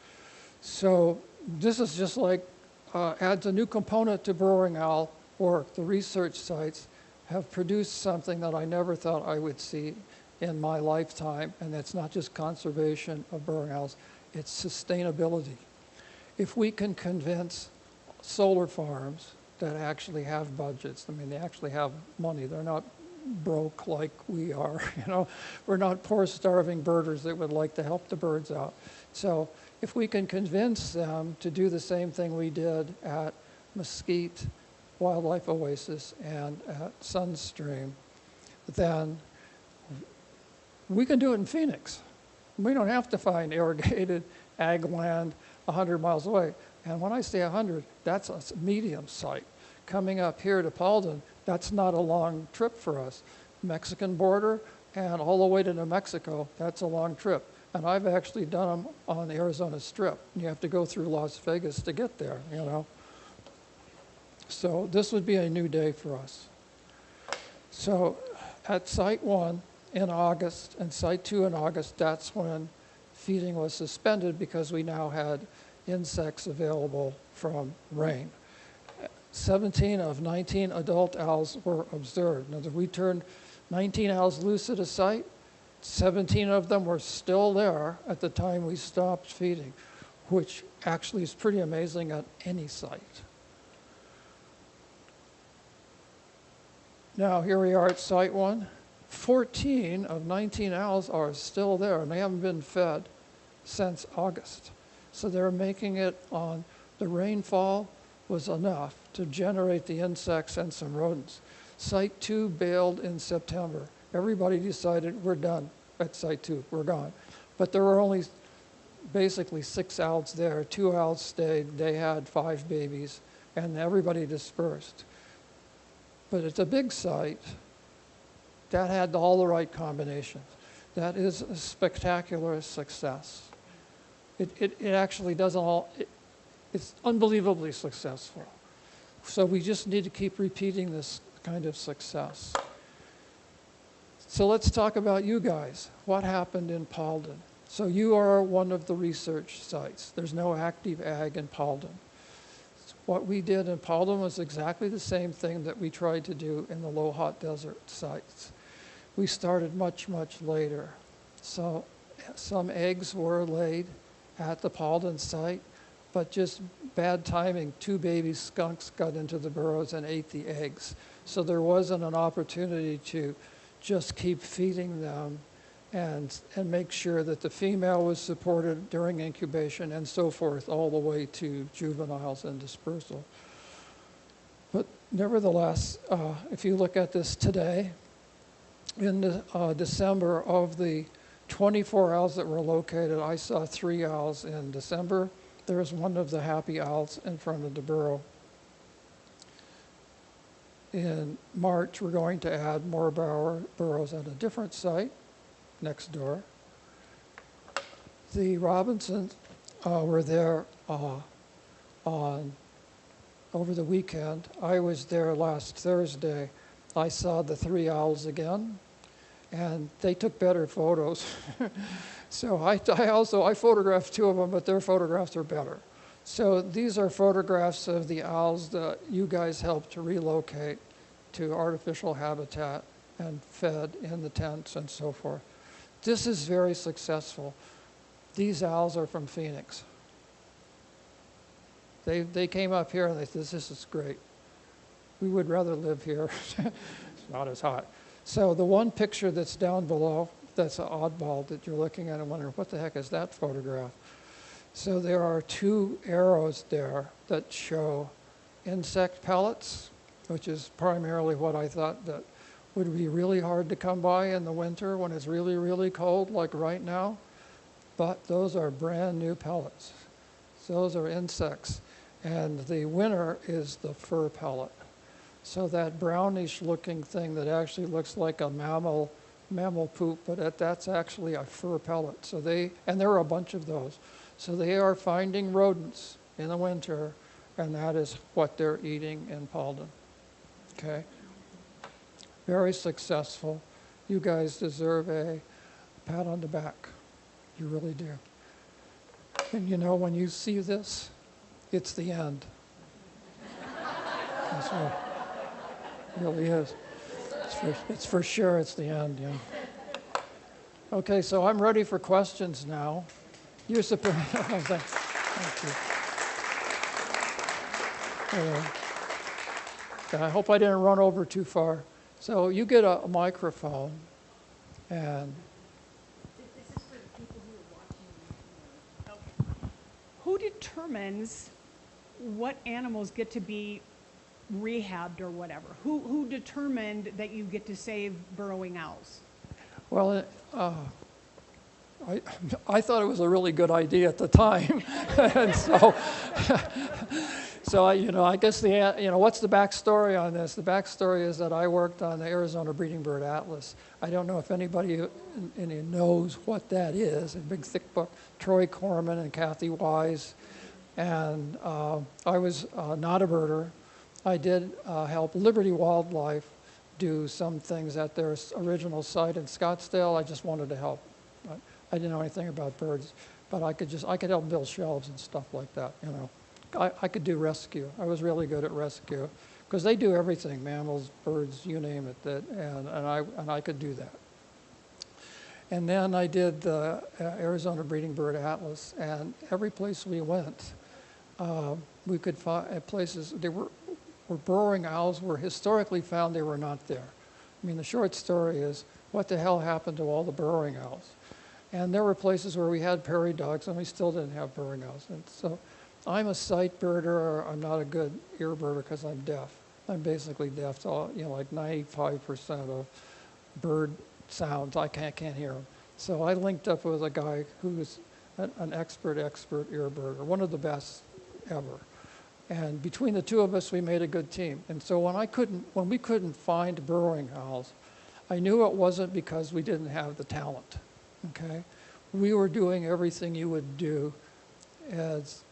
So this is just like, adds a new component to burrowing owl work. The research sites have produced something that I never thought I would see in my lifetime, and it's not just conservation of burrowing owls, it's sustainability. If we can convince solar farms that actually have budgets, I mean, they actually have money, they're not broke like we are, you know, we're not poor starving birders that would like to help the birds out. So if we can convince them to do the same thing we did at Mesquite Wildlife Oasis and at Sunstream, then we can do it in Phoenix. We don't have to find irrigated ag land 100 miles away. And when I say 100, that's a medium site. Coming up here to Paulden, that's not a long trip for us. Mexican border and all the way to New Mexico, that's a long trip. And I've actually done them on the Arizona Strip. You have to go through Las Vegas to get there, you know. So this would be a new day for us. So at Site 1 in August and Site 2 in August, that's when feeding was suspended because we now had insects available from rain. 17 of 19 adult owls were observed. Now, we turned 19 owls loose at a site. 17 of them were still there at the time we stopped feeding, which actually is pretty amazing at any site. Now, here we are at Site 1. 14 of 19 owls are still there, and they haven't been fed since August. So they're making it on, the rainfall was enough to generate the insects and some rodents. Site 2 bailed in September. Everybody decided we're done at Site 2, we're gone. But there were only basically 6 owls there. 2 owls stayed, they had 5 babies, and everybody dispersed. But it's a big site that had all the right combinations. That is a spectacular success. It actually does all, it's unbelievably successful. So we just need to keep repeating this kind of success. So let's talk about you guys. What happened in Paulden? So you are one of the research sites. There's no active ag in Paulden. What we did in Paulden was exactly the same thing that we tried to do in the low hot desert sites. We started much, much later. So some eggs were laid at the Paulden site, but just bad timing. 2 baby skunks got into the burrows and ate the eggs. So there wasn't an opportunity to just keep feeding them and make sure that the female was supported during incubation and so forth, all the way to juveniles and dispersal. But nevertheless, if you look at this today, in December, of the 24 owls that were located, I saw 3 owls in December. There was one of the happy owls in front of the burrow. In March, we're going to add more burrows at a different site next door. The Robinsons were there over the weekend. I was there last Thursday. I saw the 3 owls again, and they took better photos. So I photographed 2 of them, but their photographs are better. So these are photographs of the owls that you guys helped to relocate to artificial habitat and fed in the tents and so forth. This is very successful. These owls are from Phoenix. They came up here and they said, this is great. We would rather live here. It's not as hot. So the one picture that's down below, that's an oddball that you're looking at and wondering, what the heck is that photograph? So there are 2 arrows there that show insect pellets, which is primarily what I thought that would be really hard to come by in the winter when it's really, really cold, like right now. But those are brand new pellets. So those are insects. And the winner is the fur pellet. So that brownish looking thing that actually looks like a mammal poop, but that's actually a fur pellet. So and there are a bunch of those. So they are finding rodents in the winter, and that is what they're eating in Paulden. Okay? Very successful. You guys deserve a pat on the back. You really do. And you know, when you see this, it's the end. That's right. It really is. It's for sure it's the end, yeah. Okay, so I'm ready for questions now. You're supposed thank you. I hope I didn't run over too far. So you get a microphone, and This is for the people who are watching. Who determines what animals get to be rehabbed or whatever? Who determined that you get to save burrowing owls? well, I thought it was a really good idea at the time, and so I guess what's the backstory on this? The backstory is that I worked on the Arizona Breeding Bird Atlas. I don't know if anybody knows what that is. A big thick book. Troy Corman and Kathy Wise, and I was not a birder. I did help Liberty Wildlife do some things at their original site in Scottsdale. I just wanted to help. I didn't know anything about birds, but I could help build shelves and stuff like that. I could do rescue. I was really good at rescue because they do everything: mammals, birds, you name it. And I could do that. And then I did the Arizona Breeding Bird Atlas, and every place we went, we could find places where burrowing owls were historically found. They were not there. I mean, the short story is, what the hell happened to all the burrowing owls? And there were places where we had prairie dogs, and we still didn't have burrowing owls. And so I'm a sight birder. I'm not a good ear birder because I'm deaf. I'm basically deaf to like 95% of bird sounds. I can't hear them. So I linked up with a guy who's an expert ear birder, one of the best ever. And between the two of us, we made a good team. And so when we couldn't find burrowing owls, I knew it wasn't because we didn't have the talent. Okay, we were doing everything you would do as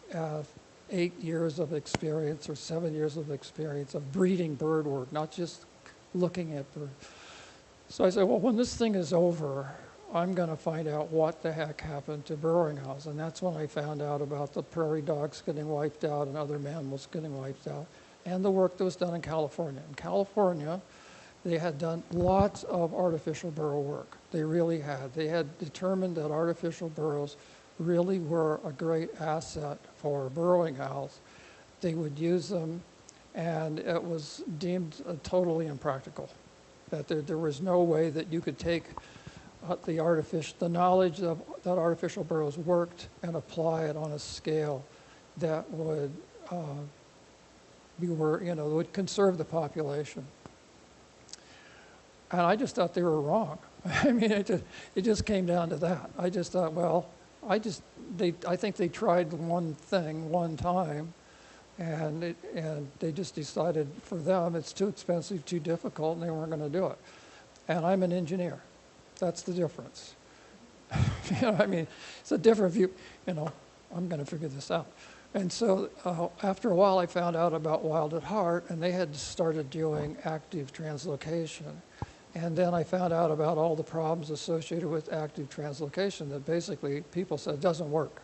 8 years of experience or 7 years of experience of breeding bird work, not just looking at birds. So I said, well, when this thing is over, I'm going to find out what the heck happened to burrowing owls. And that's when I found out about the prairie dogs getting wiped out and other mammals getting wiped out, and the work that was done in California. In California, they had done lots of artificial burrow work. They really had. They had determined that artificial burrows really were a great asset for burrowing owls. They would use them, and it was deemed totally impractical. That there was no way that you could take the knowledge that artificial burrows worked and apply it on a scale that would would conserve the population. And I just thought they were wrong. I mean, it just came down to that. I just thought, well, I think they tried one thing one time, and they just decided for them it's too expensive, too difficult, and they weren't going to do it. And I'm an engineer. That's the difference. I mean, it's a different view. I'm going to figure this out. And so after a while, I found out about Wild at Heart, and they had started doing active translocation. And then I found out about all the problems associated with active translocation that basically people said doesn't work.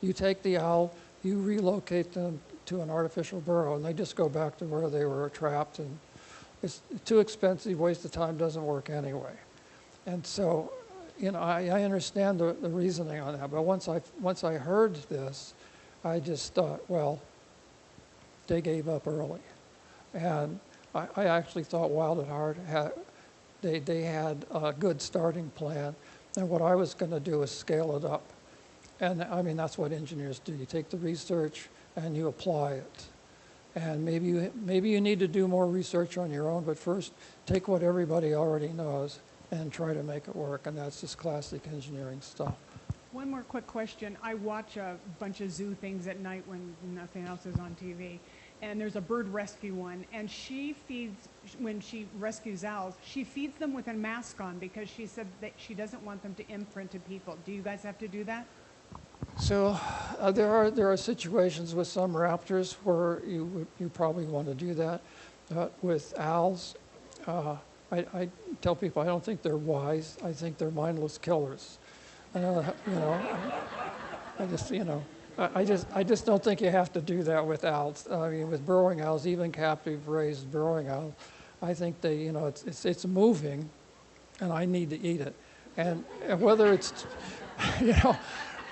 You take the owl, you relocate them to an artificial burrow, and they just go back to where they were trapped, and it's too expensive, waste of time, doesn't work anyway. And so, I understand the reasoning on that, but once I heard this, I just thought, well, they gave up early. And I actually thought Wild at Heart they had a good starting plan, and what I was going to do is scale it up. And I mean, that's what engineers do. You take the research and you apply it. And maybe you need to do more research on your own, but first take what everybody already knows and try to make it work. And that's just classic engineering stuff. One more quick question. I watch a bunch of zoo things at night when nothing else is on TV. and there's a bird rescue one, and she feeds, when she rescues owls, she feeds them with a mask on because she said that she doesn't want them to imprint to people. Do you guys have to do that? So there are situations with some raptors where you probably want to do that. With owls, I tell people I don't think they're wise. I think they're mindless killers. I just don't think you have to do that with owls. I mean, with burrowing owls, even captive raised burrowing owls, I think they, it's moving, and I need to eat it, and whether it's,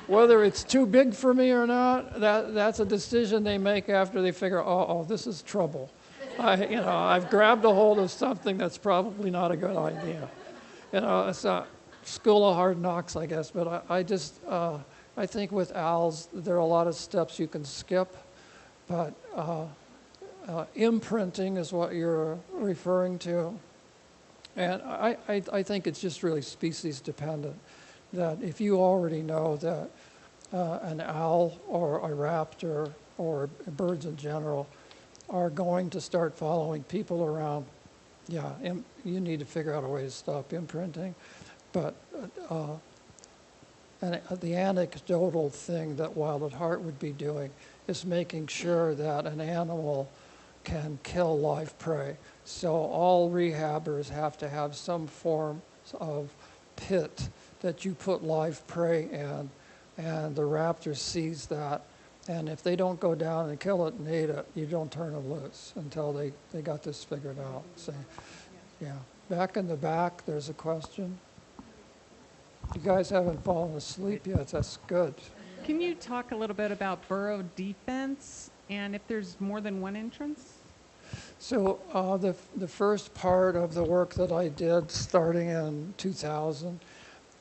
whether it's too big for me or not, that's a decision they make after they figure, oh, this is trouble. I've grabbed a hold of something that's probably not a good idea. It's a school of hard knocks, I guess, but I think with owls, there are a lot of steps you can skip, but imprinting is what you're referring to. And I think it's just really species dependent, that if you already know that an owl or a raptor or birds in general are going to start following people around, yeah, you need to figure out a way to stop imprinting. But the anecdotal thing that Wild at Heart would be doing is making sure that an animal can kill live prey. So all rehabbers have to have some form of pit that you put live prey in, and the raptor sees that. And if they don't go down and kill it and eat it, you don't turn them loose until they got this figured out. So, yeah. Back in the back, there's a question. You guys haven't fallen asleep yet. That's good. Can you talk a little bit about burrow defense and if there's more than one entrance? So the first part of the work that I did starting in 2000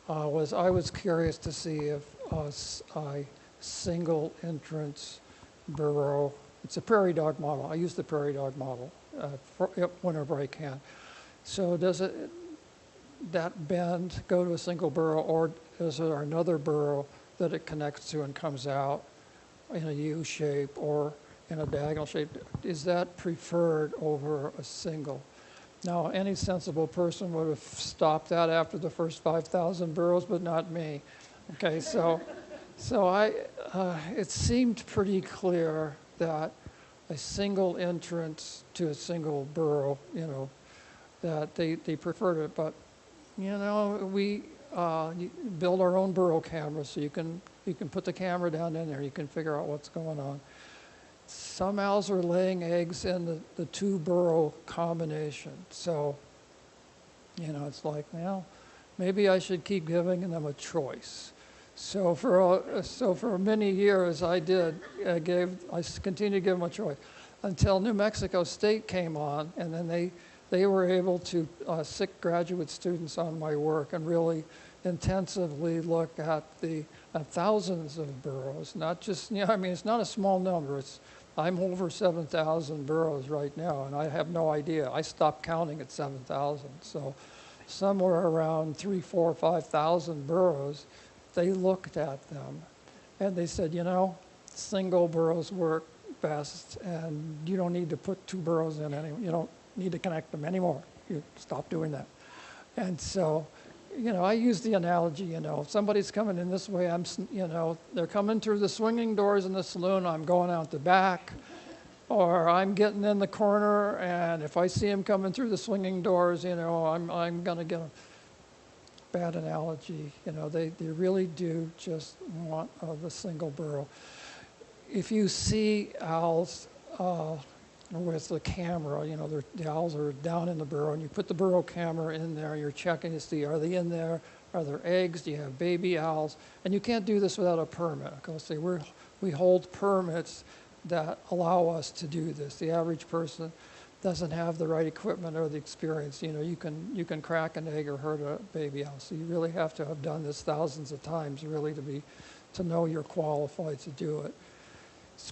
was I was curious to see if a single entrance burrow, it's a prairie dog model. I use the prairie dog model whenever I can. So does that bend go to a single burrow, or is there another burrow that it connects to and comes out in a U shape or in a diagonal shape? Is that preferred over a single? Now, any sensible person would have stopped that after the first 5,000 burrows, but not me. Okay, so it seemed pretty clear that a single entrance to a single burrow, that they preferred it. But we build our own burrow cameras, so you can put the camera down in there, you can figure out what's going on. Some owls are laying eggs in the two burrow combination. So, it's like, well, maybe I should keep giving them a choice. So for many years I continued to give them a choice until New Mexico State came on, and then they were able to sic graduate students on my work and really intensively look at the thousands of burrows, not just, it's not a small number. I'm over 7,000 burrows right now, and I have no idea. I stopped counting at 7,000. So somewhere around 3,000, 4,000, 5,000 burrows, they looked at them, and they said, single burrows work best, and you don't need to put two burrows in anymore. You don't need to connect them anymore. You stop doing that. And so, I use the analogy, if somebody's coming in this way, they're coming through the swinging doors in the saloon, I'm going out the back, or I'm getting in the corner, and if I see them coming through the swinging doors, I'm going to get them. Bad analogy, they really do just want the single burrow. If you see owls with the camera, the owls are down in the burrow, and you put the burrow camera in there, you're checking to see, are they in there? Are there eggs? Do you have baby owls? And you can't do this without a permit. We hold permits that allow us to do this. The average person doesn't have the right equipment or the experience. You can crack an egg or hurt a baby owl. So you really have to have done this thousands of times really to know you're qualified to do it.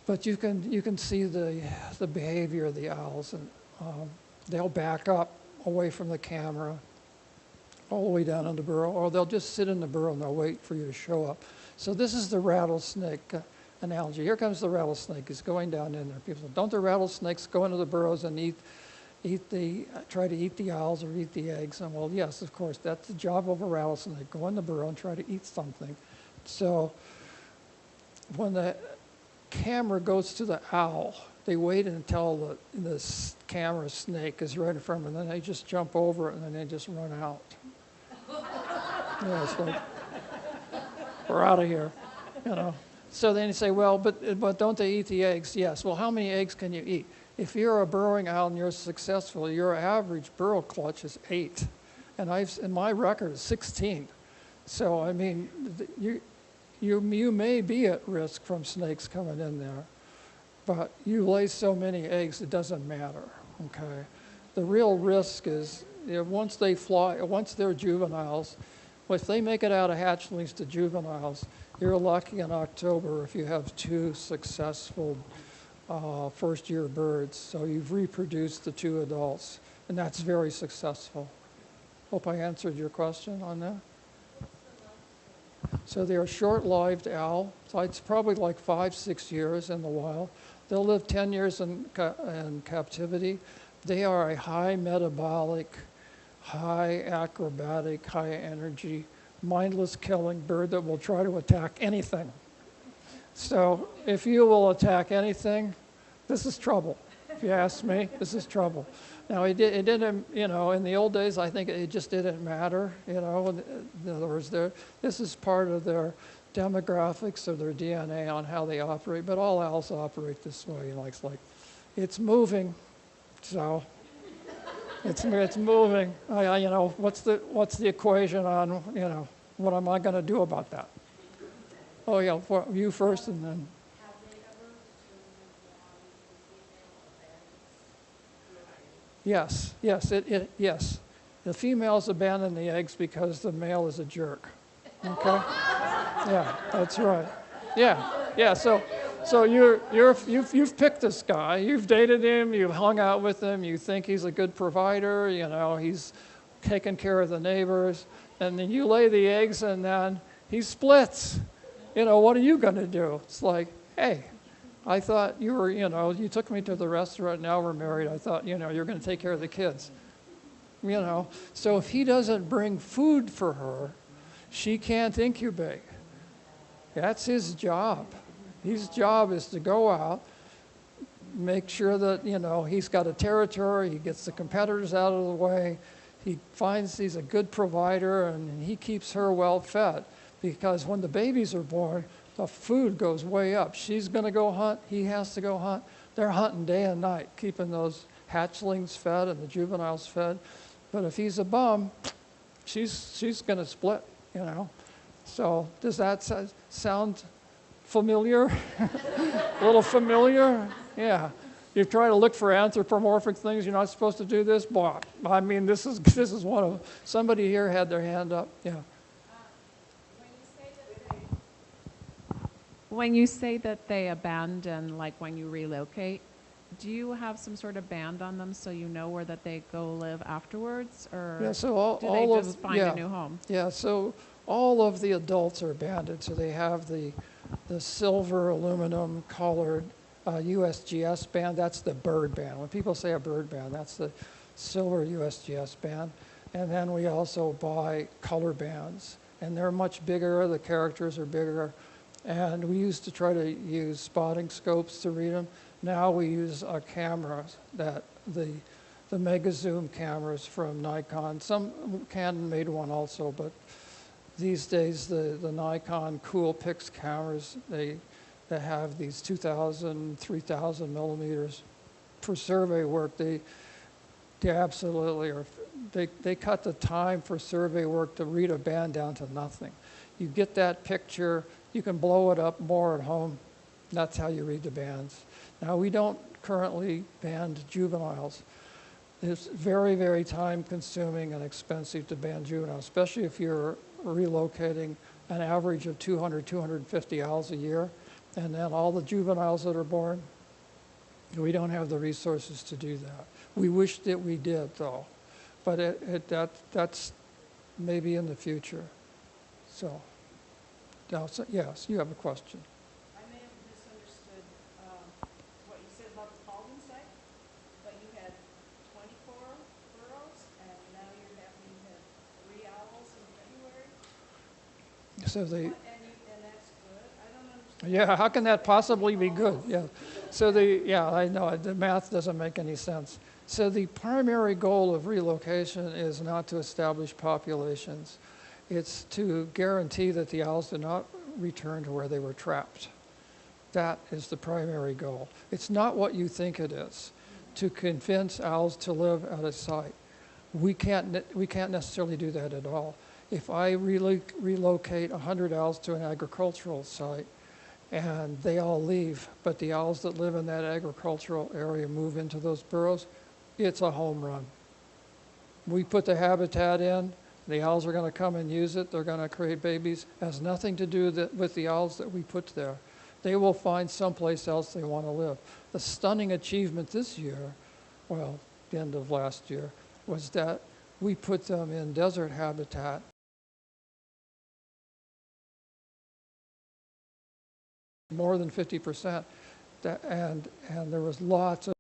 But you can see the behavior of the owls, and they'll back up away from the camera all the way down in the burrow, or they'll just sit in the burrow and they'll wait for you to show up. So this is the rattlesnake, analogy. Here comes the rattlesnake. He's going down in there. People say, don't the rattlesnakes go into the burrows and try to eat the owls or eat the eggs? And well, yes, of course, that's the job of a rattlesnake. Go in the burrow and try to eat something. So when the camera goes to the owl, they wait until the camera snake is right in front of them, and then they just jump over it, and then they just run out. It's like, we're out of here, So then you say, well, but don't they eat the eggs? Yes. Well, how many eggs can you eat? If you're a burrowing owl and you're successful, your average burrow clutch is 8, and my record is 16. So I mean, you may be at risk from snakes coming in there, but you lay so many eggs, it doesn't matter. Okay, the real risk is once they're juveniles. Well, if they make it out of hatchlings to juveniles, you're lucky in October if you have 2 successful first-year birds. So you've reproduced the 2 adults, and that's very successful. Hope I answered your question on that. So they're a short-lived owl. So it's probably like 5-6 years in the wild. They'll live 10 years in captivity. They are a high metabolic, high acrobatic, high energy, mindless killing bird that will try to attack anything. So if you will attack anything, this is trouble. If you ask me, this is trouble. Now, it didn't, in the old days, I think it just didn't matter, in other words, this is part of their demographics or their DNA on how they operate, but all owls operate this way. It's moving, so it's moving. What's the equation on, what am I going to do about that? Oh, yeah, you first and then. Yes. Yes. The females abandon the eggs because the male is a jerk. Okay? Yeah, that's right. Yeah. So you've picked this guy. You've dated him. You've hung out with him. You think he's a good provider. He's taking care of the neighbors. And then you lay the eggs, and then he splits. What are you going to do? It's like, hey, I thought you were, you took me to the restaurant, now we're married. I thought, you're going to take care of the kids. So if he doesn't bring food for her, she can't incubate. That's his job. His job is to go out, make sure that, he's got a territory, he gets the competitors out of the way, he finds he's a good provider, and he keeps her well fed. Because when the babies are born, the food goes way up. She's going to go hunt. He has to go hunt. They're hunting day and night, keeping those hatchlings fed and the juveniles fed. But if he's a bum, she's going to split, So does that sound familiar? A little familiar? Yeah. You try to look for anthropomorphic things. You're not supposed to do this. Boy, I mean, this is one of. Somebody here had their hand up. Yeah. When you say that they abandon, like when you relocate, do you have some sort of band on them so you know where that they go live afterwards, or do they just find a new home? Yeah, so all of the adults are banded, so they have the silver aluminum colored USGS band. That's the bird band. When people say a bird band, that's the silver USGS band. And then we also buy color bands, and they're much bigger. The characters are bigger. And we used to try to use spotting scopes to read them. Now we use a camera, the mega zoom cameras from Nikon. Some Canon made one also, but these days the Nikon Coolpix cameras, they have these 2,000, 3,000 millimeters for survey work. They absolutely are. They cut the time for survey work to read a band down to nothing. You get that picture. You can blow it up more at home. That's how you read the bands. Now, we don't currently band juveniles. It's very, very time-consuming and expensive to band juveniles, especially if you're relocating an average of 200, 250 owls a year, and then all the juveniles that are born. We don't have the resources to do that. We wish that we did, though, but that's maybe in the future. So yes, you have a question. I may have missed So the yeah, how can that possibly be good? Yeah. So I know, the math doesn't make any sense. So the primary goal of relocation is not to establish populations. It's to guarantee that the owls do not return to where they were trapped. That is the primary goal. It's not what you think it is, to convince owls to live at a site. We can't necessarily do that at all. If I relocate 100 owls to an agricultural site, and they all leave, but the owls that live in that agricultural area move into those burrows, it's a home run. We put the habitat in, the owls are going to come and use it, they're going to create babies. It has nothing to do with the owls that we put there. They will find someplace else they want to live. The stunning achievement this year, well, the end of last year, was that we put them in desert habitat. More than 50%, and there was lots of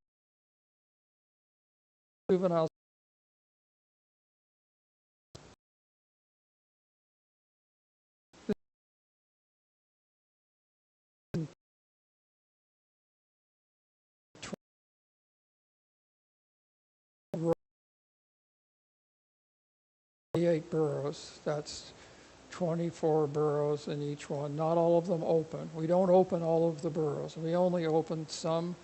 juveniles. Burrows, that's 24 burrows in each one, not all of them open. We don't open all of the burrows. We only open some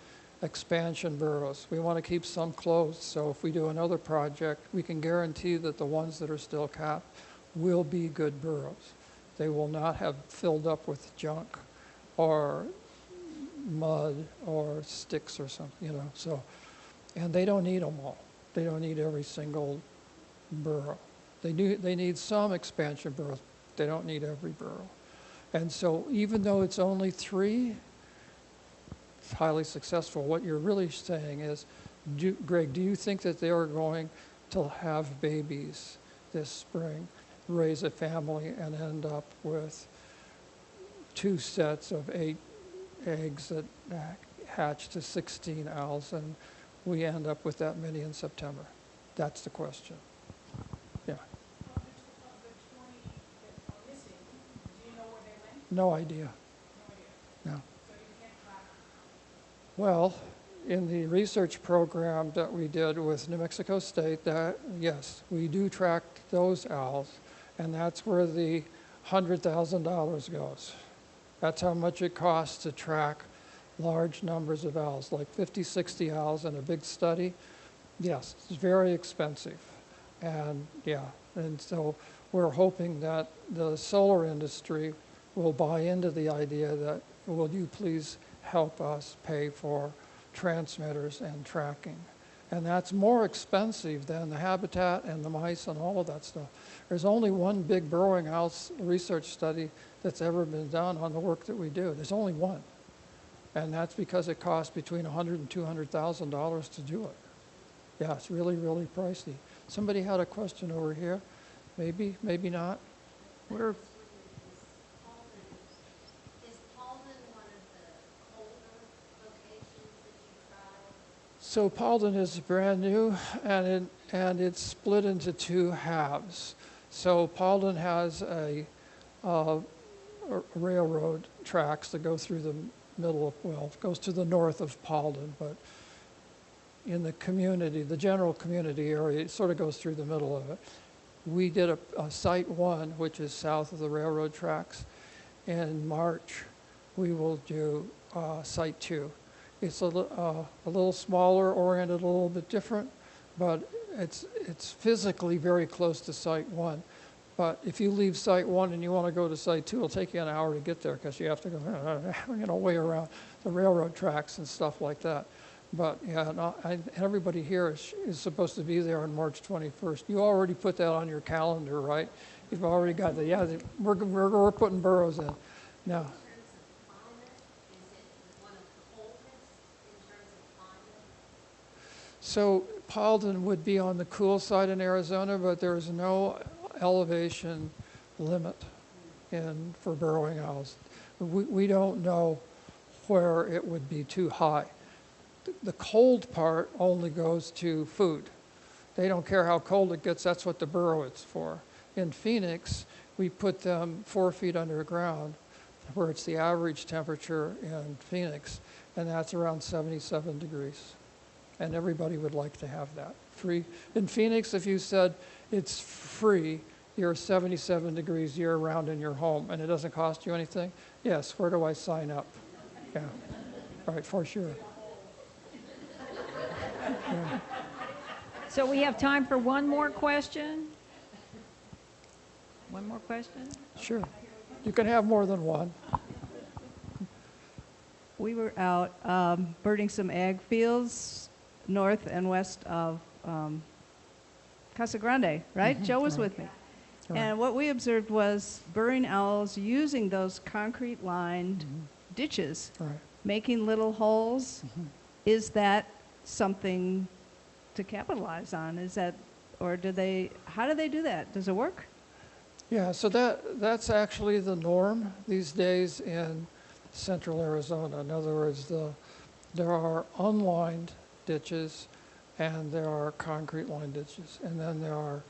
expansion burrows. We want to keep some closed, so if we do another project, we can guarantee that the ones that are still capped will be good burrows. They will not have filled up with junk or mud or sticks or something, so, and they don't need them all. They don't need every single burrow. They need some expansion burrows. They don't need every burrow. And so even though it's only 3, it's highly successful. What you're really saying is, Greg, do you think that they are going to have babies this spring, raise a family, and end up with 2 sets of 8 eggs that hatch to 16 owls, and we end up with that many in September? That's the question. Yeah. No idea. No. Well, in the research program that we did with New Mexico State, yes, we do track those owls, and that's where the $100,000 goes. That's how much it costs to track large numbers of owls, like 50, 60 owls in a big study. Yes, it's very expensive. And so we're hoping that the solar industry will buy into the idea that, will you please help us pay for transmitters and tracking? And that's more expensive than the habitat and the mice and all of that stuff. There's only one big burrowing owl research study that's ever been done on the work that we do. There's only one. And that's because it costs between $100,000 and $200,000 to do it. Yeah, it's really, really pricey. Somebody had a question over here. Maybe, maybe not. Where? So Paulden is brand new, and it's split into 2 halves. So Paulden has a railroad tracks that go through the middle of, well, it goes to the north of Paulden, but in the community, the general community area, it sort of goes through the middle of it. We did a Site 1, which is south of the railroad tracks. In March, we will do Site 2. It's a little smaller, oriented a little bit different, but it's physically very close to Site 1. But if you leave Site 1 and you want to go to Site 2, it'll take you an hour to get there because you have to go, way around the railroad tracks and stuff like that. But yeah, everybody here is supposed to be there on March 21st. You already put that on your calendar, right? You've already got the, we're putting burrows in. Now, so Paulden would be on the cool side in Arizona, but there's no elevation limit for burrowing owls. We don't know where it would be too high. The cold part only goes to food. They don't care how cold it gets, that's what the burrow is for. In Phoenix, we put them 4 feet underground, where it's the average temperature in Phoenix, and that's around 77 degrees. And everybody would like to have that. Free. In Phoenix, if you said it's free, you're 77 degrees year-round in your home, and it doesn't cost you anything, yes, where do I sign up? Yeah, all right, for sure. Yeah. So we have time for one more question. One more question? Sure. You can have more than one. We were out birding some ag fields north and west of Casa Grande, right? Mm-hmm. Joe was Right. with me. Right. And what we observed was burrowing owls using those concrete-lined ditches, Right. making little holes. Is that something to capitalize on? Is that, or how do they do that? Does it work? Yeah, so that's actually the norm these days in central Arizona. In other words, there are unlined ditches and there are concrete lined ditches. And then there are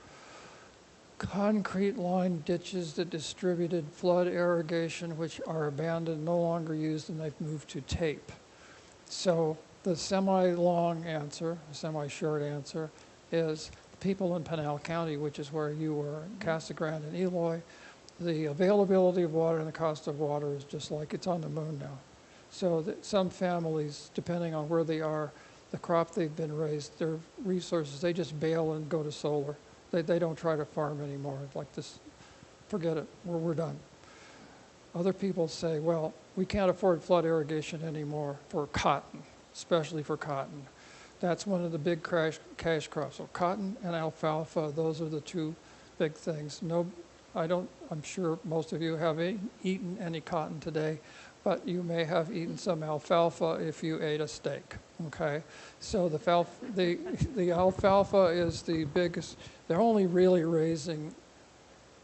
concrete lined ditches that distributed flood irrigation, which are abandoned, no longer used, and they've moved to tape. So the semi-long answer, semi-short answer, is people in Pinal County, which is where you were, Casa Grande and Eloy, the availability of water and the cost of water is just like it's on the moon now. So that some families, depending on where they are, the crop they've been raised, their resources, they just bail and go to solar. They don't try to farm anymore. It's like this, forget it, we're done. Other people say, well, we can't afford flood irrigation anymore for cotton, especially for cotton. That's one of the big cash crops. So cotton and alfalfa, those are the two big things. I'm sure most of you have eaten any cotton today, but you may have eaten some alfalfa if you ate a steak, okay? So the alfalfa is the biggest. They're only really raising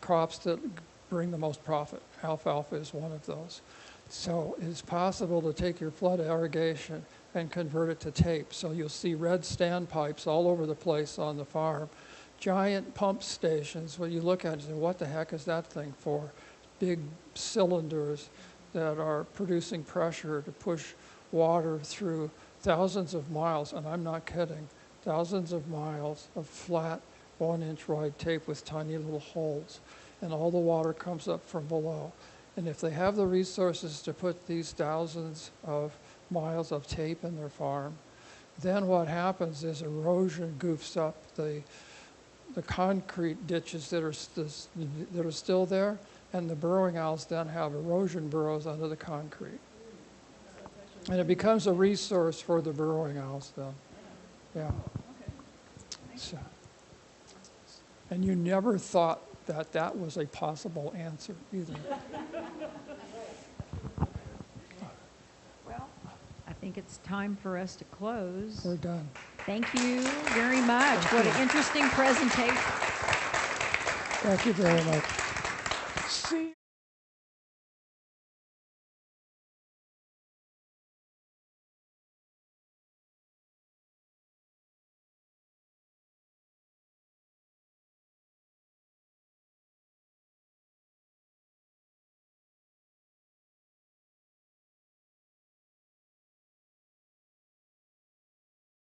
crops that bring the most profit. Alfalfa is one of those. So it's possible to take your flood irrigation and convert it to tape. So you'll see red standpipes all over the place on the farm. Giant pump stations, when you look at it and say, what the heck is that thing for? Big cylinders that are producing pressure to push water through thousands of miles, and I'm not kidding, thousands of miles of flat 1-inch wide tape with tiny little holes. And all the water comes up from below. And if they have the resources to put these thousands of miles of tape in their farm, then what happens is erosion goofs up the concrete ditches that are still there, and the burrowing owls then have erosion burrows under the concrete. And it becomes a resource for the burrowing owls then. Yeah. So, and you never thought that was a possible answer either. Well, I think it's time for us to close. We're done. Thank you very much. What an interesting presentation. Thank you very much. See.